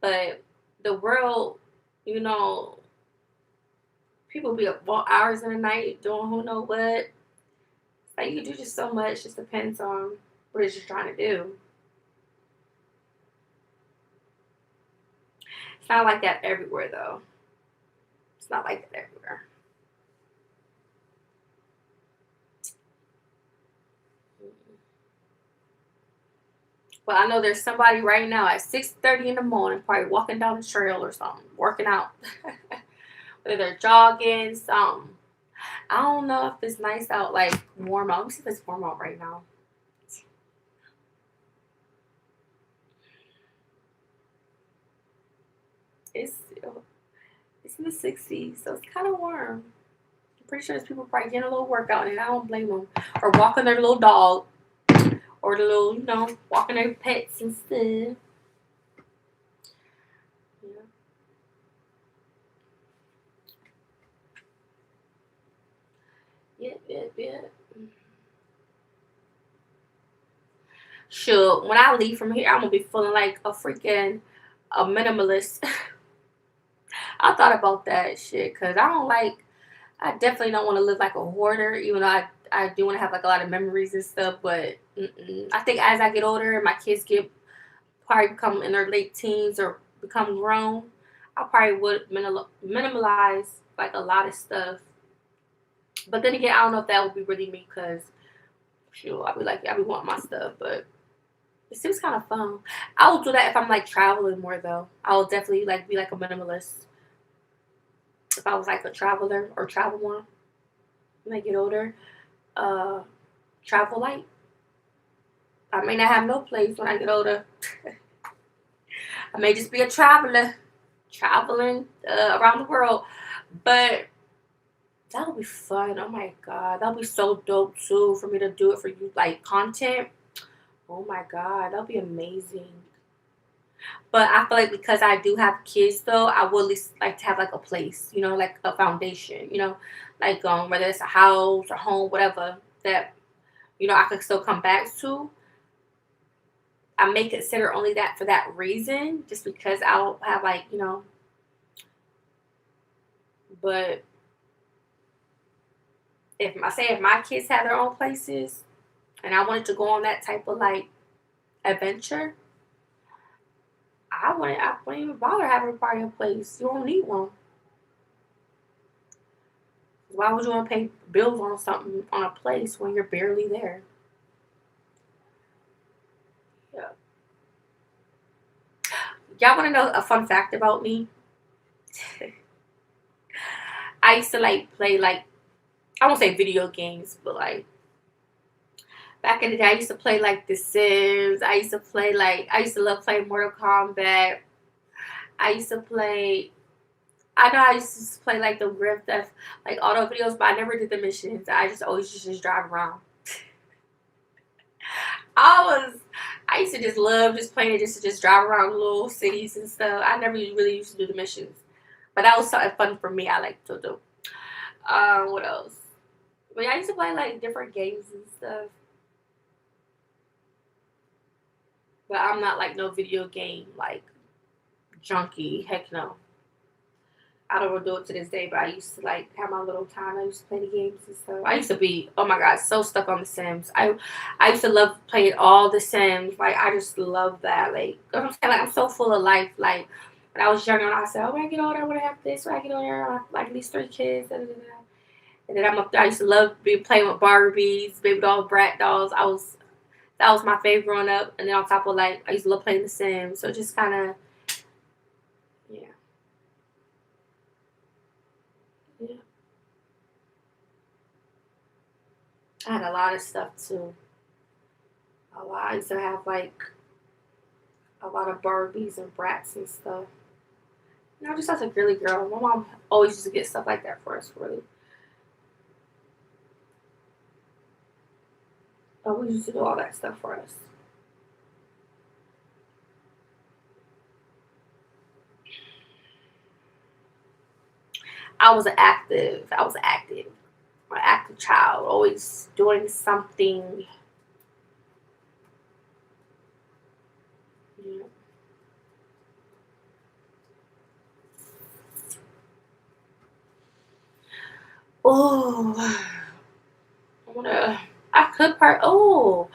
But the world, you know, people be up long hours in the night doing who know what. Like you can do just so much. Just depends on what it is you're trying to do. It's not like that everywhere though. It's not like that everywhere. But I know there's somebody right now at 6:30 in the morning, probably walking down the trail or something, working out. Whether they're jogging, something. I don't know if it's nice out, like warm out. Let me see if it's warm out right now. It's it's in the 60s, so it's kind of warm. I'm pretty sure there's people probably getting a little workout, and I don't blame them. Or walking their little dog, or the little, walking their pets and stuff. Yeah, yeah, yeah, yeah. Sure, when I leave from here, I'm gonna be feeling like a minimalist. I thought about that shit because I definitely don't want to live like a hoarder, even though I do want to have like a lot of memories and stuff. But I think as I get older, my kids get probably become in their late teens or become grown, I probably would minimalize like a lot of stuff. But then again, I don't know if that would be really me because sure, I'd be wanting my stuff, but it seems kind of fun. I will do that if I'm like traveling more though. I will definitely like be like a minimalist if I was like a traveler or travel more when I get older. Uh, travel light. I may not have no place when I get older. I may just be a traveler, traveling around the world. But that would be fun. Oh my god, that would be so dope too for me to do it for you, like content. Oh my god, that would be amazing. But I feel like because I do have kids though, I would at least like to have like a place, like a foundation, like whether it's a house or home, whatever that I could still come back to. I may consider only that for that reason, just because I'll have like But if my kids had their own places, and I wanted to go on that type of like adventure, I wouldn't even bother having a party place. You don't need one. Why would you want to pay bills on something on a place when you're barely there? Yeah. Y'all want to know a fun fact about me? I used to like play like I won't say video games, but like Back in the day, I used to play like The Sims. I used to love playing Mortal Kombat. I used to play. I know I used to play like the Grand Theft, like auto videos, but I never did the missions. I just always just drive around. I was, I used to just love just playing it, just to just drive around little cities and stuff. I never really used to do the missions, but that was something fun for me. I like to do. What else? But yeah, I used to play like different games and stuff. But I'm not like no video game like junkie. Heck no. I don't do it to this day, but I used to like have my little time. I used to play the games and stuff. I used to be, oh my god, so stuck on The Sims. I used to love playing all The Sims. Like I just love that. Like I'm saying, like I'm so full of life. Like when I was younger, I said, oh, when I get older, I want to have this. When I get older, I want like these 3 kids. Da, da, da, da. And then I'm up there. I used to love being playing with Barbies, baby dolls, brat dolls. That was my favorite growing up. And then on top of like I used to love playing The Sims. So just kind of yeah. Yeah. I had a lot of stuff too. A lot. I used to have like a lot of Barbies and brats and stuff. You know, just as a girly girl. My mom always used to get stuff like that for us, really. Always used to do all that stuff for us. I was active. An active child. Always doing something. You know. Oh, I wanna. I could part. Oh,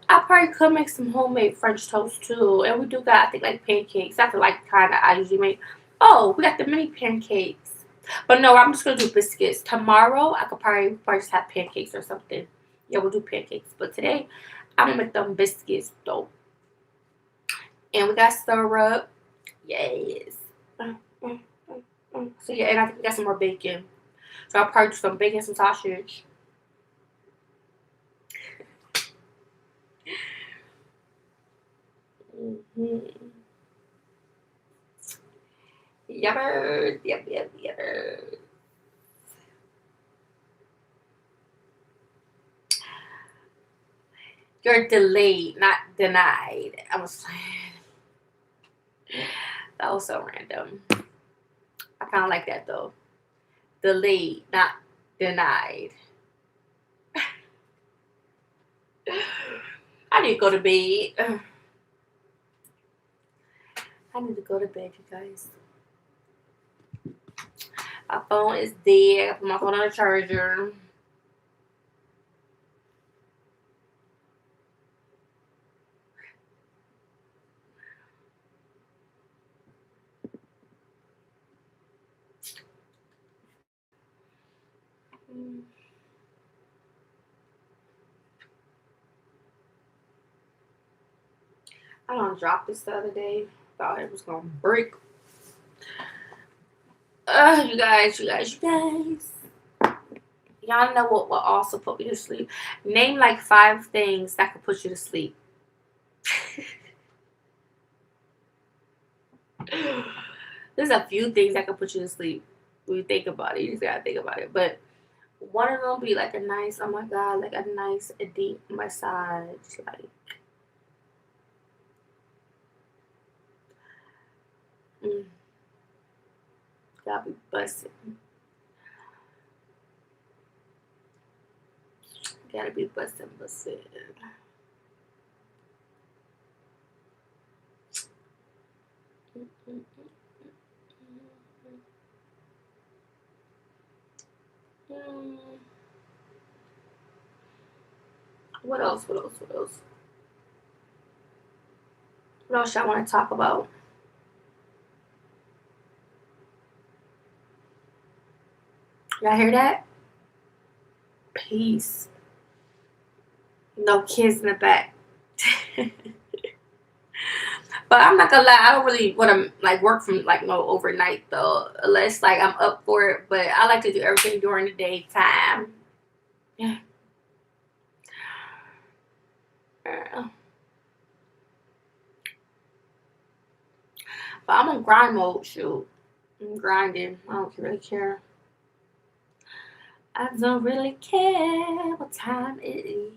I probably could make some homemade French toast too. And we do got, I think, like pancakes. That's like kind of I usually make. Oh, we got the mini pancakes. But no, I'm just gonna do biscuits. Tomorrow, I could probably just have pancakes or something. Yeah, we'll do pancakes. But today, I'm gonna make them biscuits though. And we got syrup. Yes. Mm, mm, So yeah, and I think we got some more bacon. So I'll probably do some bacon, some sausage. Mm-hmm. Yummer. Yep, yep, yep. You're delayed, not denied. I was like, that was so random. I kind of like that though. Delayed, not denied. I need to go to bed. I need to go to bed, you guys. My phone is dead. I put my phone on the charger. I don't drop this the other day. Thought it was gonna break. You guys, you guys, you guys. Y'all know what also put me to sleep. Name like 5 things that could put you to sleep. There's a few things that could put you to sleep. When you think about it, you just gotta think about it. But one of them be like a nice, oh my god, like a nice, a deep massage, like mm, gotta be busted, gotta be busted, busted. Mm, what else? What else? What else? What else y'all want to talk about? Y'all hear that? Peace. No kids in the back. But I'm not gonna lie, I don't really want to like work from like no overnight though, unless like I'm up for it. But I like to do everything during the daytime. Yeah. But I'm on grind mode, shoot. I'm grinding. I don't really care. I don't really care what time it is.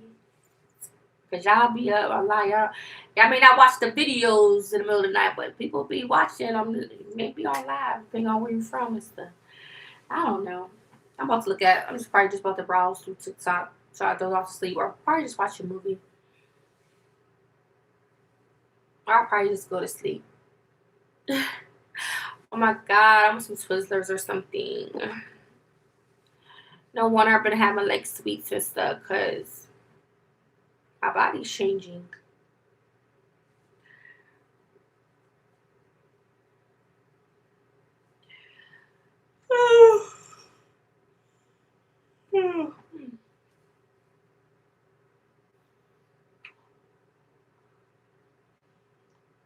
Cause y'all be up, I'm like, y'all may not watch the videos in the middle of the night, but people be watching them, maybe on live, depending on where you're from and stuff. I don't know. I'm just probably just about to browse through TikTok, so I don't off to sleep, or probably just watch a movie. Or I'll probably just go to sleep. Oh my god, I want some Twizzlers or something. No wonder I've been having like sweets and stuff, cause my body's changing.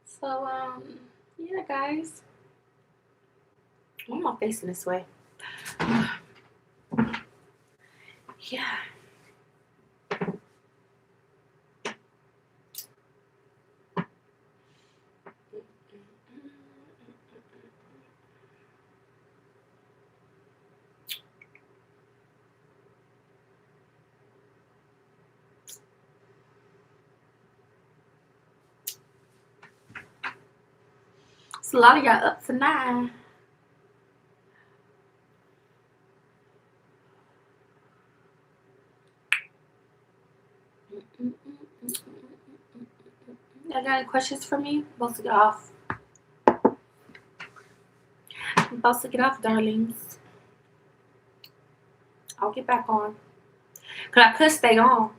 So, yeah, guys. Why am I facing this way? Yeah. So a lot of y'all up tonight. Y'all got any questions for me? I'm about to get off. I'm about to get off, darlings. I'll get back on. Cause I could stay on.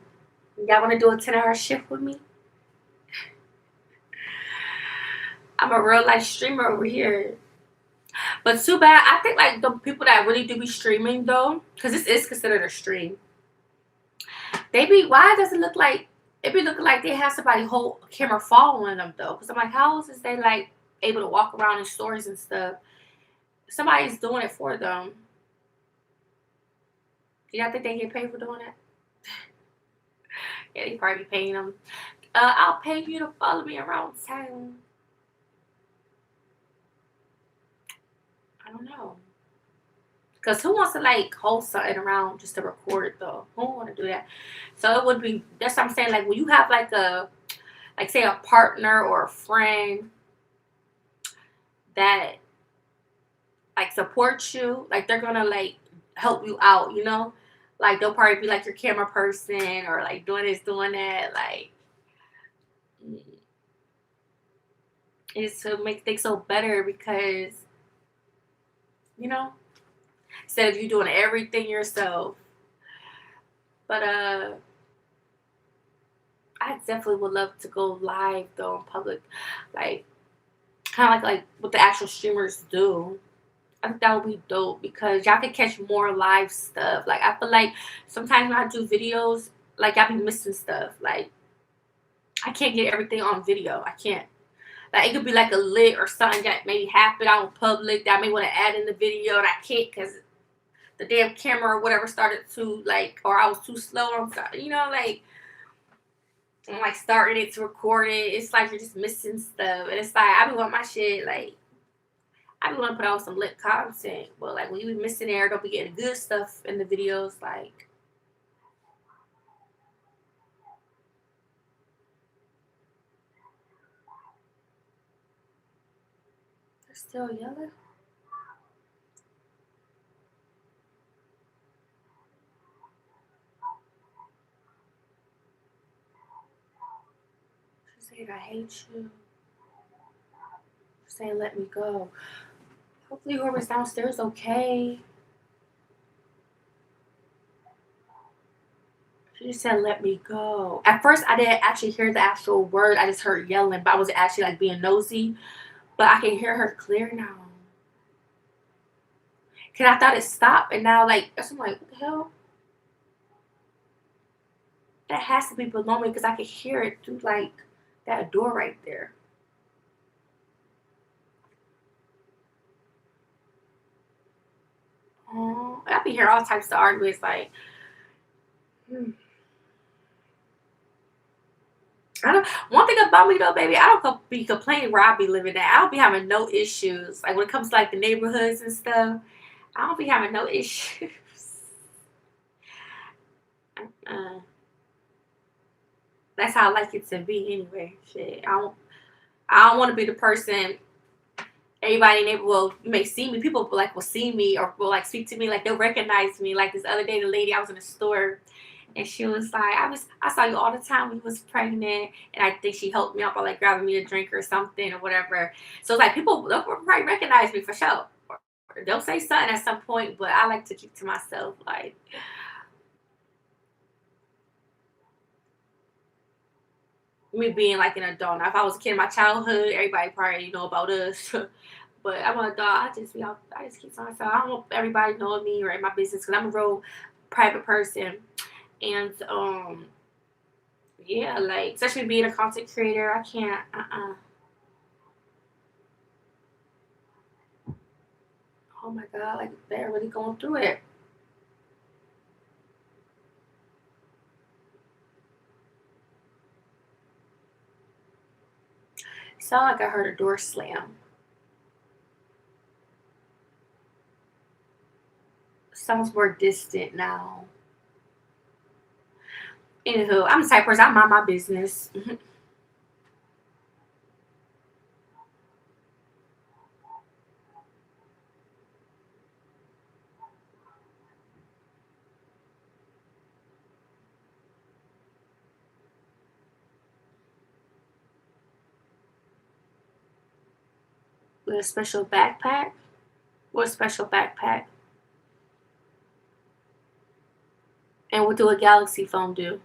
Y'all want to do a 10-hour shift with me? I'm a real life streamer over here. But too bad. I think like the people that really do be streaming though, because this is considered a stream. Why does it look like it be looking like they have somebody hold a camera following them though? Because I'm like, how else is they like able to walk around in stores and stuff? Somebody's doing it for them. Do y'all think they get paid for doing that? Yeah, they probably be paying them. I'll pay you to follow me around town. I don't know. Because who wants to like hold something around just to record it though? Who want to do that? So it would be, that's what I'm saying. Like when you have like say a partner or a friend that like supports you, like they're gonna like help you out, you know? Like they'll probably be like your camera person or like doing this, doing that. Like it's to make things so better because, you know, instead of you doing everything yourself. But I definitely would love to go live though in public, like kind of like what the actual streamers do. I think that would be dope because y'all can catch more live stuff. Like I feel like sometimes when I do videos, like y'all be missing stuff. Like I can't get everything on video. I can't. Like it could be like a lit or something that maybe happened out in public that I may want to add in the video and I can't because the damn camera or whatever started to like, or I was too slow on, you know, like I'm like starting it to record it. It's like you're just missing stuff, and it's like I be want my shit like I be want to put out some lit content, but like when you be missing there, don't be getting good stuff in the videos. Like they're still yelling. She's saying I hate you. She's saying let me go. Hopefully whoever's downstairs okay. She just said let me go. At first I didn't actually hear the actual word. I just heard yelling, but I was actually like being nosy. But I can hear her clear now. Cause I thought it stopped and now like I'm like, what the hell? That has to be below me because I could hear it through like that door right there. Oh, I be hearing all types of arguments like, hmm. I don't. One thing about me though, baby, I don't be complaining where I be living at. I don't be having no issues. Like when it comes to like the neighborhoods and stuff, I don't be having no issues. uh, that's how I like it to be anyway. Shit, I don't want to be the person. Everybody in the neighborhood may see me. People like will see me or will like speak to me. Like they'll recognize me. Like this other day, the lady I was in the store and she was like, I saw you all the time when you was pregnant, and I think she helped me out by like grabbing me a drink or something or whatever. So it's like people they'll probably recognize me for sure. Or they'll say something at some point, but I like to keep to myself. Like me being like an adult. Now, if I was a kid in my childhood, everybody probably know about us. But I'm an adult. I just keep to myself. I don't want everybody knowing me or in my business because I'm a real private person. And yeah, like especially being a content creator, I can't. Oh my god, like they're really going through it. Sound like I heard a door slam. Sounds more distant now. Anywho, I'm the type of person I mind my business. With a special backpack. What a special backpack. And what do a Galaxy phone do?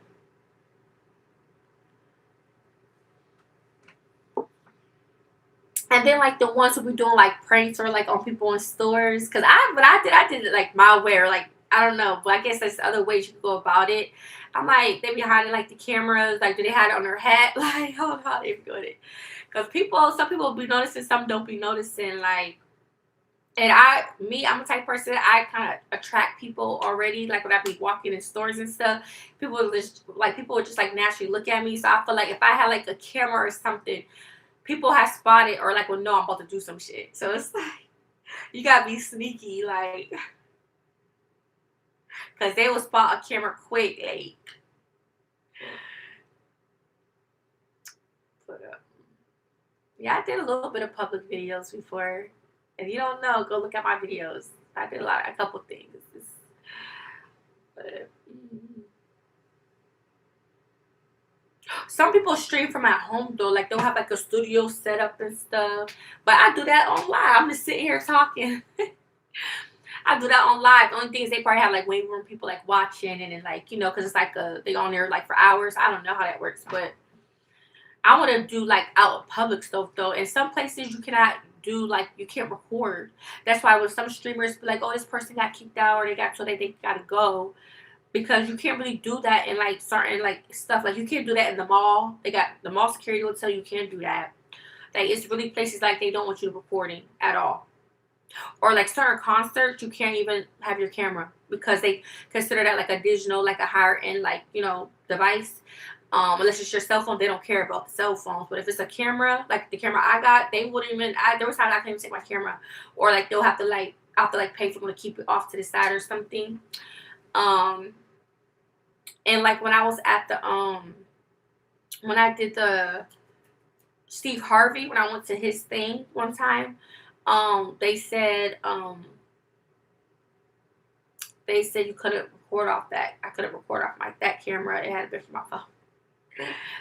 And then like the ones who be doing like pranks or like on people in stores. Cause I did it like my way or like I don't know, but I guess there's other ways you can go about it. I'm like they be hiding like the cameras, like do they hide it on their hat? Like hold on, how they doing it? Cause some people be noticing, some don't be noticing. Like and I'm a type of person. I kind of attract people already. Like when I be walking in stores and stuff, people would just like naturally look at me. So I feel like if I had like a camera or something, people have spotted or like will know I'm about to do some shit. So it's like you gotta be sneaky, like, cause they will spot a camera quick. Like, but, yeah, I did a little bit of public videos before. If you don't know, go look at my videos. I did a couple things. But, some people stream from at home though, like they'll have like a studio set up and stuff. But I do that on live. I'm just sitting here talking. I do that on live. The only thing is they probably have like waiting room people like watching and then like because it's like they on there like for hours. I don't know how that works, but I want to do like out of public stuff though. In some places you cannot do like you can't record. That's why with some streamers be like, oh, this person got kicked out or they got so they gotta go because you can't really do that in like certain like stuff. Like you can't do that in the mall. They got the mall security will tell you can't do that. Like it's really places like they don't want you recording at all. Or like certain concerts, you can't even have your camera because they consider that like a digital, like a higher end, like device. Unless it's your cell phone, they don't care about the cell phones. But if it's a camera, like the camera I got, they wouldn't even. There was times I couldn't even take my camera, or like they'll have to like I have to like pay for them to keep it off to the side or something. Um, and like when I was at the when I did the Steve Harvey when I went to his thing one time, they said you couldn't record off that. I couldn't record off that camera. It had to be from my phone.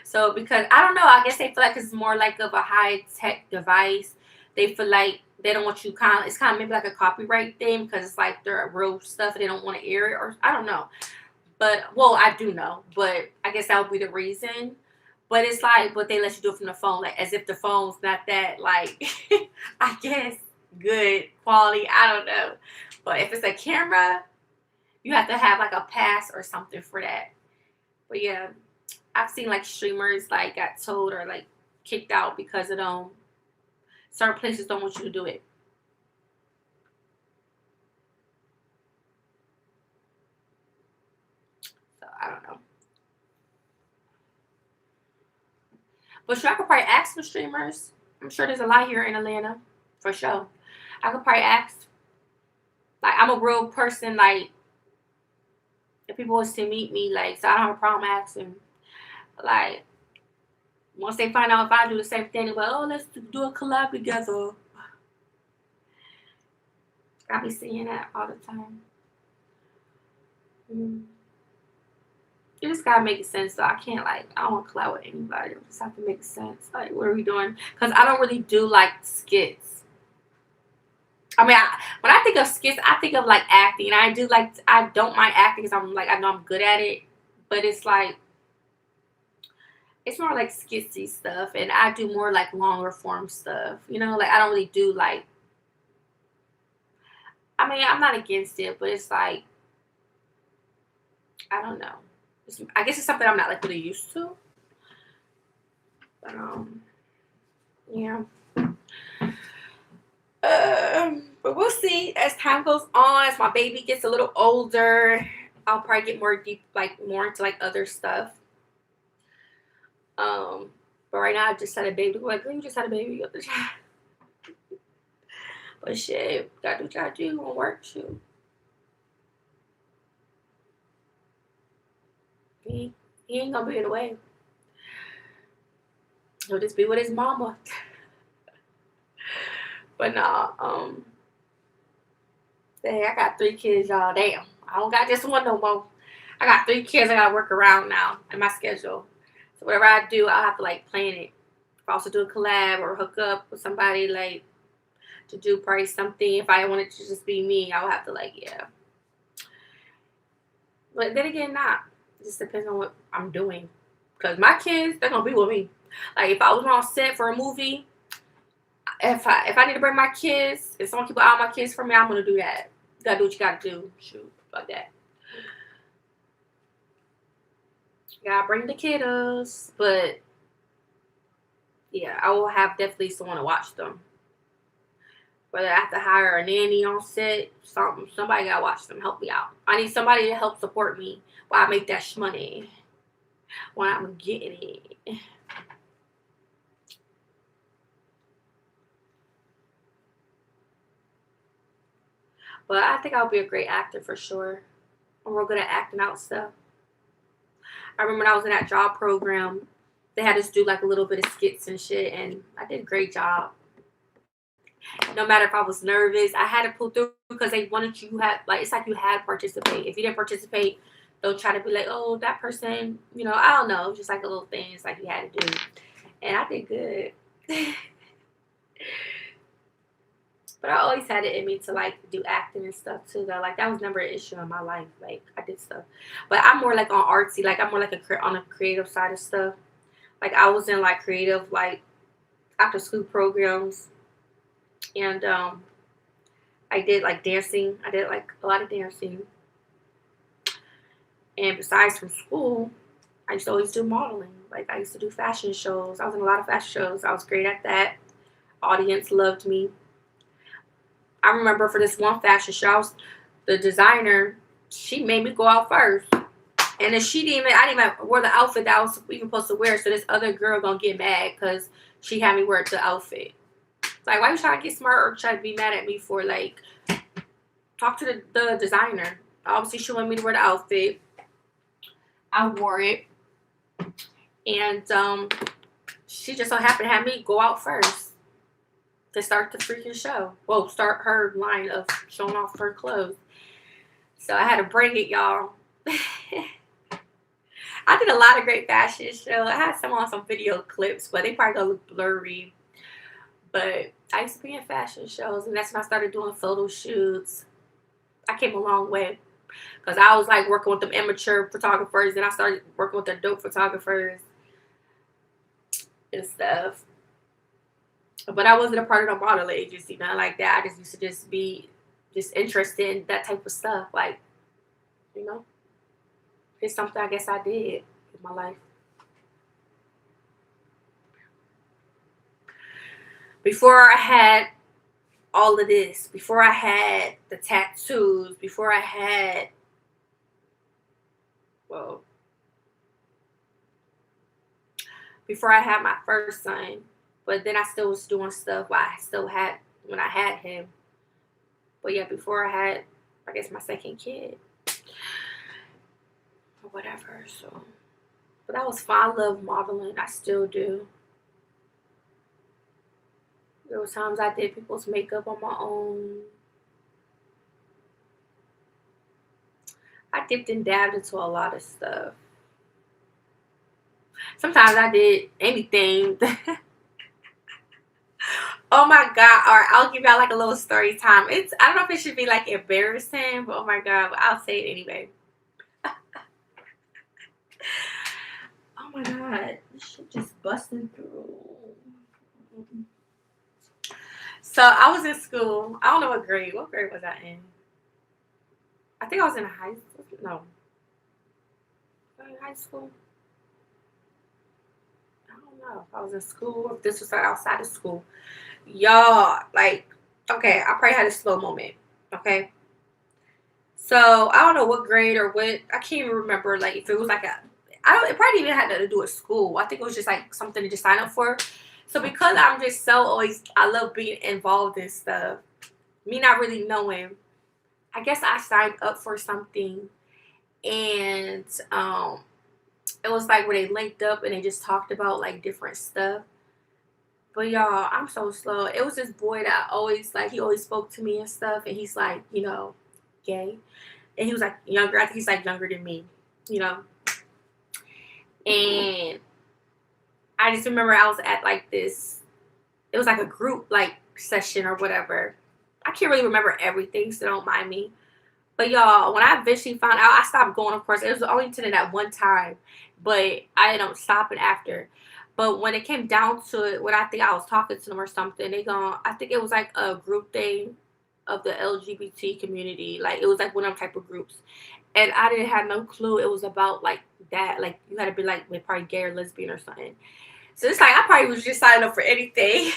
So because I don't know, I guess they feel like it's more like of a high tech device. They feel like they don't want you it's kind of maybe like a copyright thing because it's like they're real stuff and they don't want to air it or I don't know. But well, I do know, but I guess that would be the reason. But it's like, but they let you do it from the phone, like as if the phone's not that like I guess good quality. I don't know. But if it's a camera, you have to have like a pass or something for that. But yeah, I've seen like streamers like got told or like kicked out because of certain places don't want you to do it. So I don't know. But sure, I could probably ask some streamers. I'm sure there's a lot here in Atlanta, for sure. I could probably ask. Like, I'm a real person. Like, if people was to meet me, like, so I don't have a problem asking. Like, once they find out if I do the same thing, they're like, oh, let's do a collab together. I be seeing that all the time. You just gotta make it sense. So I can't like I don't want to collab with anybody. It just have to make sense. Like, what are we doing? Because I don't really do like skits. I mean, when I think of skits, I think of like acting. And I don't mind acting because I know I'm good at it. But it's like it's more like skitsy stuff, and I do more like longer form stuff. You know, like I don't really do like. I mean, I'm not against it, but it's like I don't know. I guess it's something I'm not like really used to. But yeah. But we'll see as time goes on. As my baby gets a little older, I'll probably get more deep, like more into like other stuff. But right now I just had a baby. Like, you just had a baby. But shit, gotta do what you gotta do. Gonna work, shoot. He ain't gonna be in the way. He'll just be with his mama. But nah, hey, I got 3 kids, y'all. Damn, I don't got just one no more. I got 3 kids I gotta work around now in my schedule. So whatever I do, I'll have to like plan it. If I also do a collab or hook up with somebody like to do probably something, if I wanted to just be me, I'll have to like yeah. But then again, not. It just depends on what I'm doing. Cause my kids, they're gonna be with me. Like if I was on set for a movie, if I need to bring my kids, if someone keep out my kids for me, I'm gonna do that. You gotta do what you gotta do. Shoot, like that. You gotta bring the kiddos, but yeah, I will have definitely someone to watch them. Whether I have to hire a nanny on set, somebody gotta watch them, help me out. I need somebody to help support me while I make that money. While I'm getting it. But I think I'll be a great actor for sure. I'm real good at acting out stuff. I remember when I was in that job program, they had us do like a little bit of skits and shit, and I did a great job. No matter if I was nervous, I had to pull through because they wanted you had like it's like you had to participate. If you didn't participate, they'll try to be like, oh, that person, I don't know, just like a little thing. It's like you had to do, and I did good. But I always had it in me to like do acting and stuff too. Though, like that was never an issue in my life. Like I did stuff, but I'm more like on artsy. Like I'm more like on a creative side of stuff. Like I was in like creative like after school programs, and I did like dancing. I did like a lot of dancing, and besides from school, I used to always do modeling. Like I used to do fashion shows. I was in a lot of fashion shows. I was great at that. Audience loved me. I remember for this one fashion show, the designer, she made me go out first. And then I didn't even wear the outfit that I was even supposed to wear. So this other girl gonna get mad because she had me wear the outfit. It's like, why you trying to get smart or try to be mad at me for like, talk to the designer. Obviously she wanted me to wear the outfit. I wore it. And she just so happened to have me go out first to start the freaking show. Well, start her line of showing off her clothes. So I had to bring it, y'all. I did a lot of great fashion shows. I had some on some video clips, but they probably gonna look blurry. But I used to be in fashion shows, and that's when I started doing photo shoots. I came a long way. Because I was like working with them amateur photographers, and I started working with the dope photographers and stuff. But I wasn't a part of the modeling agency, nothing like that. I just used to just be interested in that type of stuff. Like, it's something I guess I did in my life. Before I had all of this, before I had the tattoos, before I had, well, before I had my first son. But then I still was doing stuff while I still had when I had him. But yeah, before I had, I guess, my second kid or whatever. So, but that was fun. I love modeling. I still do. There was times I did people's makeup on my own. I dipped and dabbed into a lot of stuff. Sometimes I did anything. Oh my god! All right, I'll give y'all like a little story time. I don't know if it should be like embarrassing, but oh my god, I'll say it anyway. Oh my god, this shit just busting through. So I was in school. I don't know what grade. What grade was I in? I think I was in high school. No, was I in high school. I don't know if I was in school or if this was like outside of school. Y'all, like, okay, I probably had a slow moment. Okay. So I don't know what grade or what, I can't even remember like if it was like it probably even had nothing to do with school. I think it was just like something to just sign up for. So because I'm just so always, I love being involved in stuff, me not really knowing, I guess I signed up for something, and it was like where they linked up and they just talked about like different stuff. But y'all, I'm so slow. It was this boy that always like he always spoke to me and stuff, and he's like, gay, and he was like younger. I think he's like younger than me, you know. And I just remember I was at like this. It was like a group like session or whatever. I can't really remember everything, so don't mind me. But y'all, when I eventually found out, I stopped going. Of course, it was only to that one time, but I ended up stopping after. But when it came down to it, when I think I was talking to them or something, they gone. I think it was like a group thing of the LGBT community. Like it was like one of them type of groups, and I didn't have no clue it was about like that. Like you had to be like with probably gay or lesbian or something. So it's like I probably was just signing up for anything,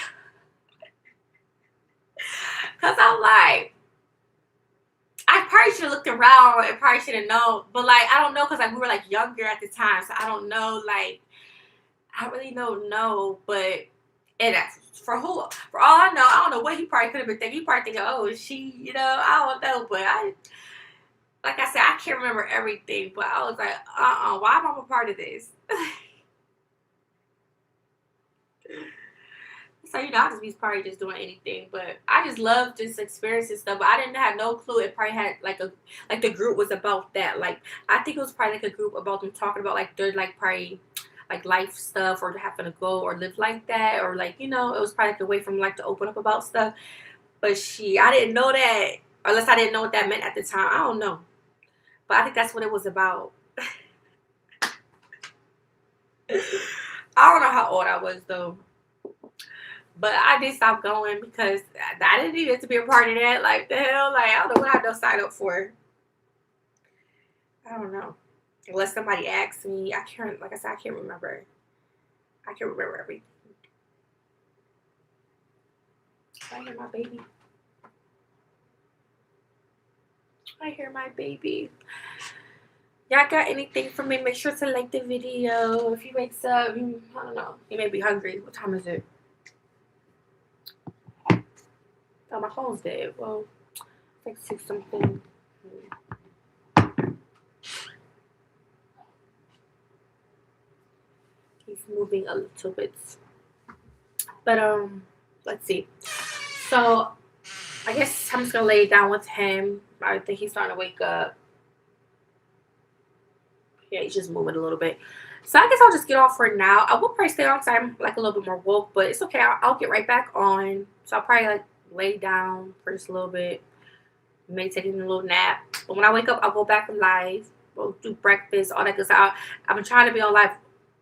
cause I'm like. I probably should have looked around and probably should have known, but like I don't know because like we were like younger at the time, so I don't know. Like I really don't know, but and for all I know, I don't know what he probably could have been thinking. He probably thinking, oh, is she, I don't know, but like I said, I can't remember everything, but I was like, why am I a part of this? So I just be probably just doing anything, but I just love just experiencing stuff. But I didn't have no clue. It probably had like the group was about that. Like I think it was probably like a group about them talking about like their like probably like life stuff or having to go or live like that or like it was probably like a way from like to open up about stuff. But I didn't know that unless I didn't know what that meant at the time. I don't know, but I think that's what it was about. I don't know how old I was though. But I did stop going because I didn't need it to be a part of that. Like, the hell? Like, I don't know what I don't sign up for. I don't know. Unless somebody asks me. I can't, like I said, I can't remember. I can't remember everything. I hear my baby. I hear my baby. Y'all got anything for me? Make sure to like the video. If he wakes up, I don't know. He may be hungry. What time is it? Oh, my phone's dead. Well, like 6 something. He's moving a little bit. But let's see. So I guess I'm just gonna lay down with him. I think he's starting to wake up. Yeah, he's just moving a little bit. So I guess I'll just get off for now. I will probably stay on because I'm like a little bit more woke, but it's okay. I'll get right back on. So I'll probably like lay down for just a little bit, maybe taking a little nap. But when I wake up, I'll go back live. We'll do breakfast, all that good stuff. I've been trying to be on live.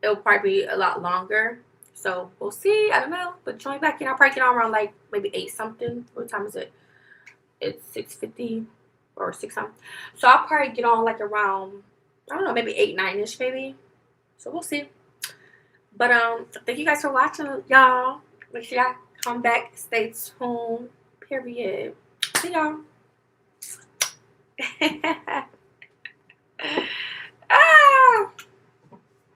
It'll probably be a lot longer. So we'll see. I don't know. But join back in. I'll probably get on around like maybe 8 something. What time is it? It's 6:50 or 6 something. So I'll probably get on like around, I don't know, maybe 8, 9-ish maybe. So we'll see. But thank you guys for watching, y'all. Make sure y'all come back, stay tuned. Period. See y'all.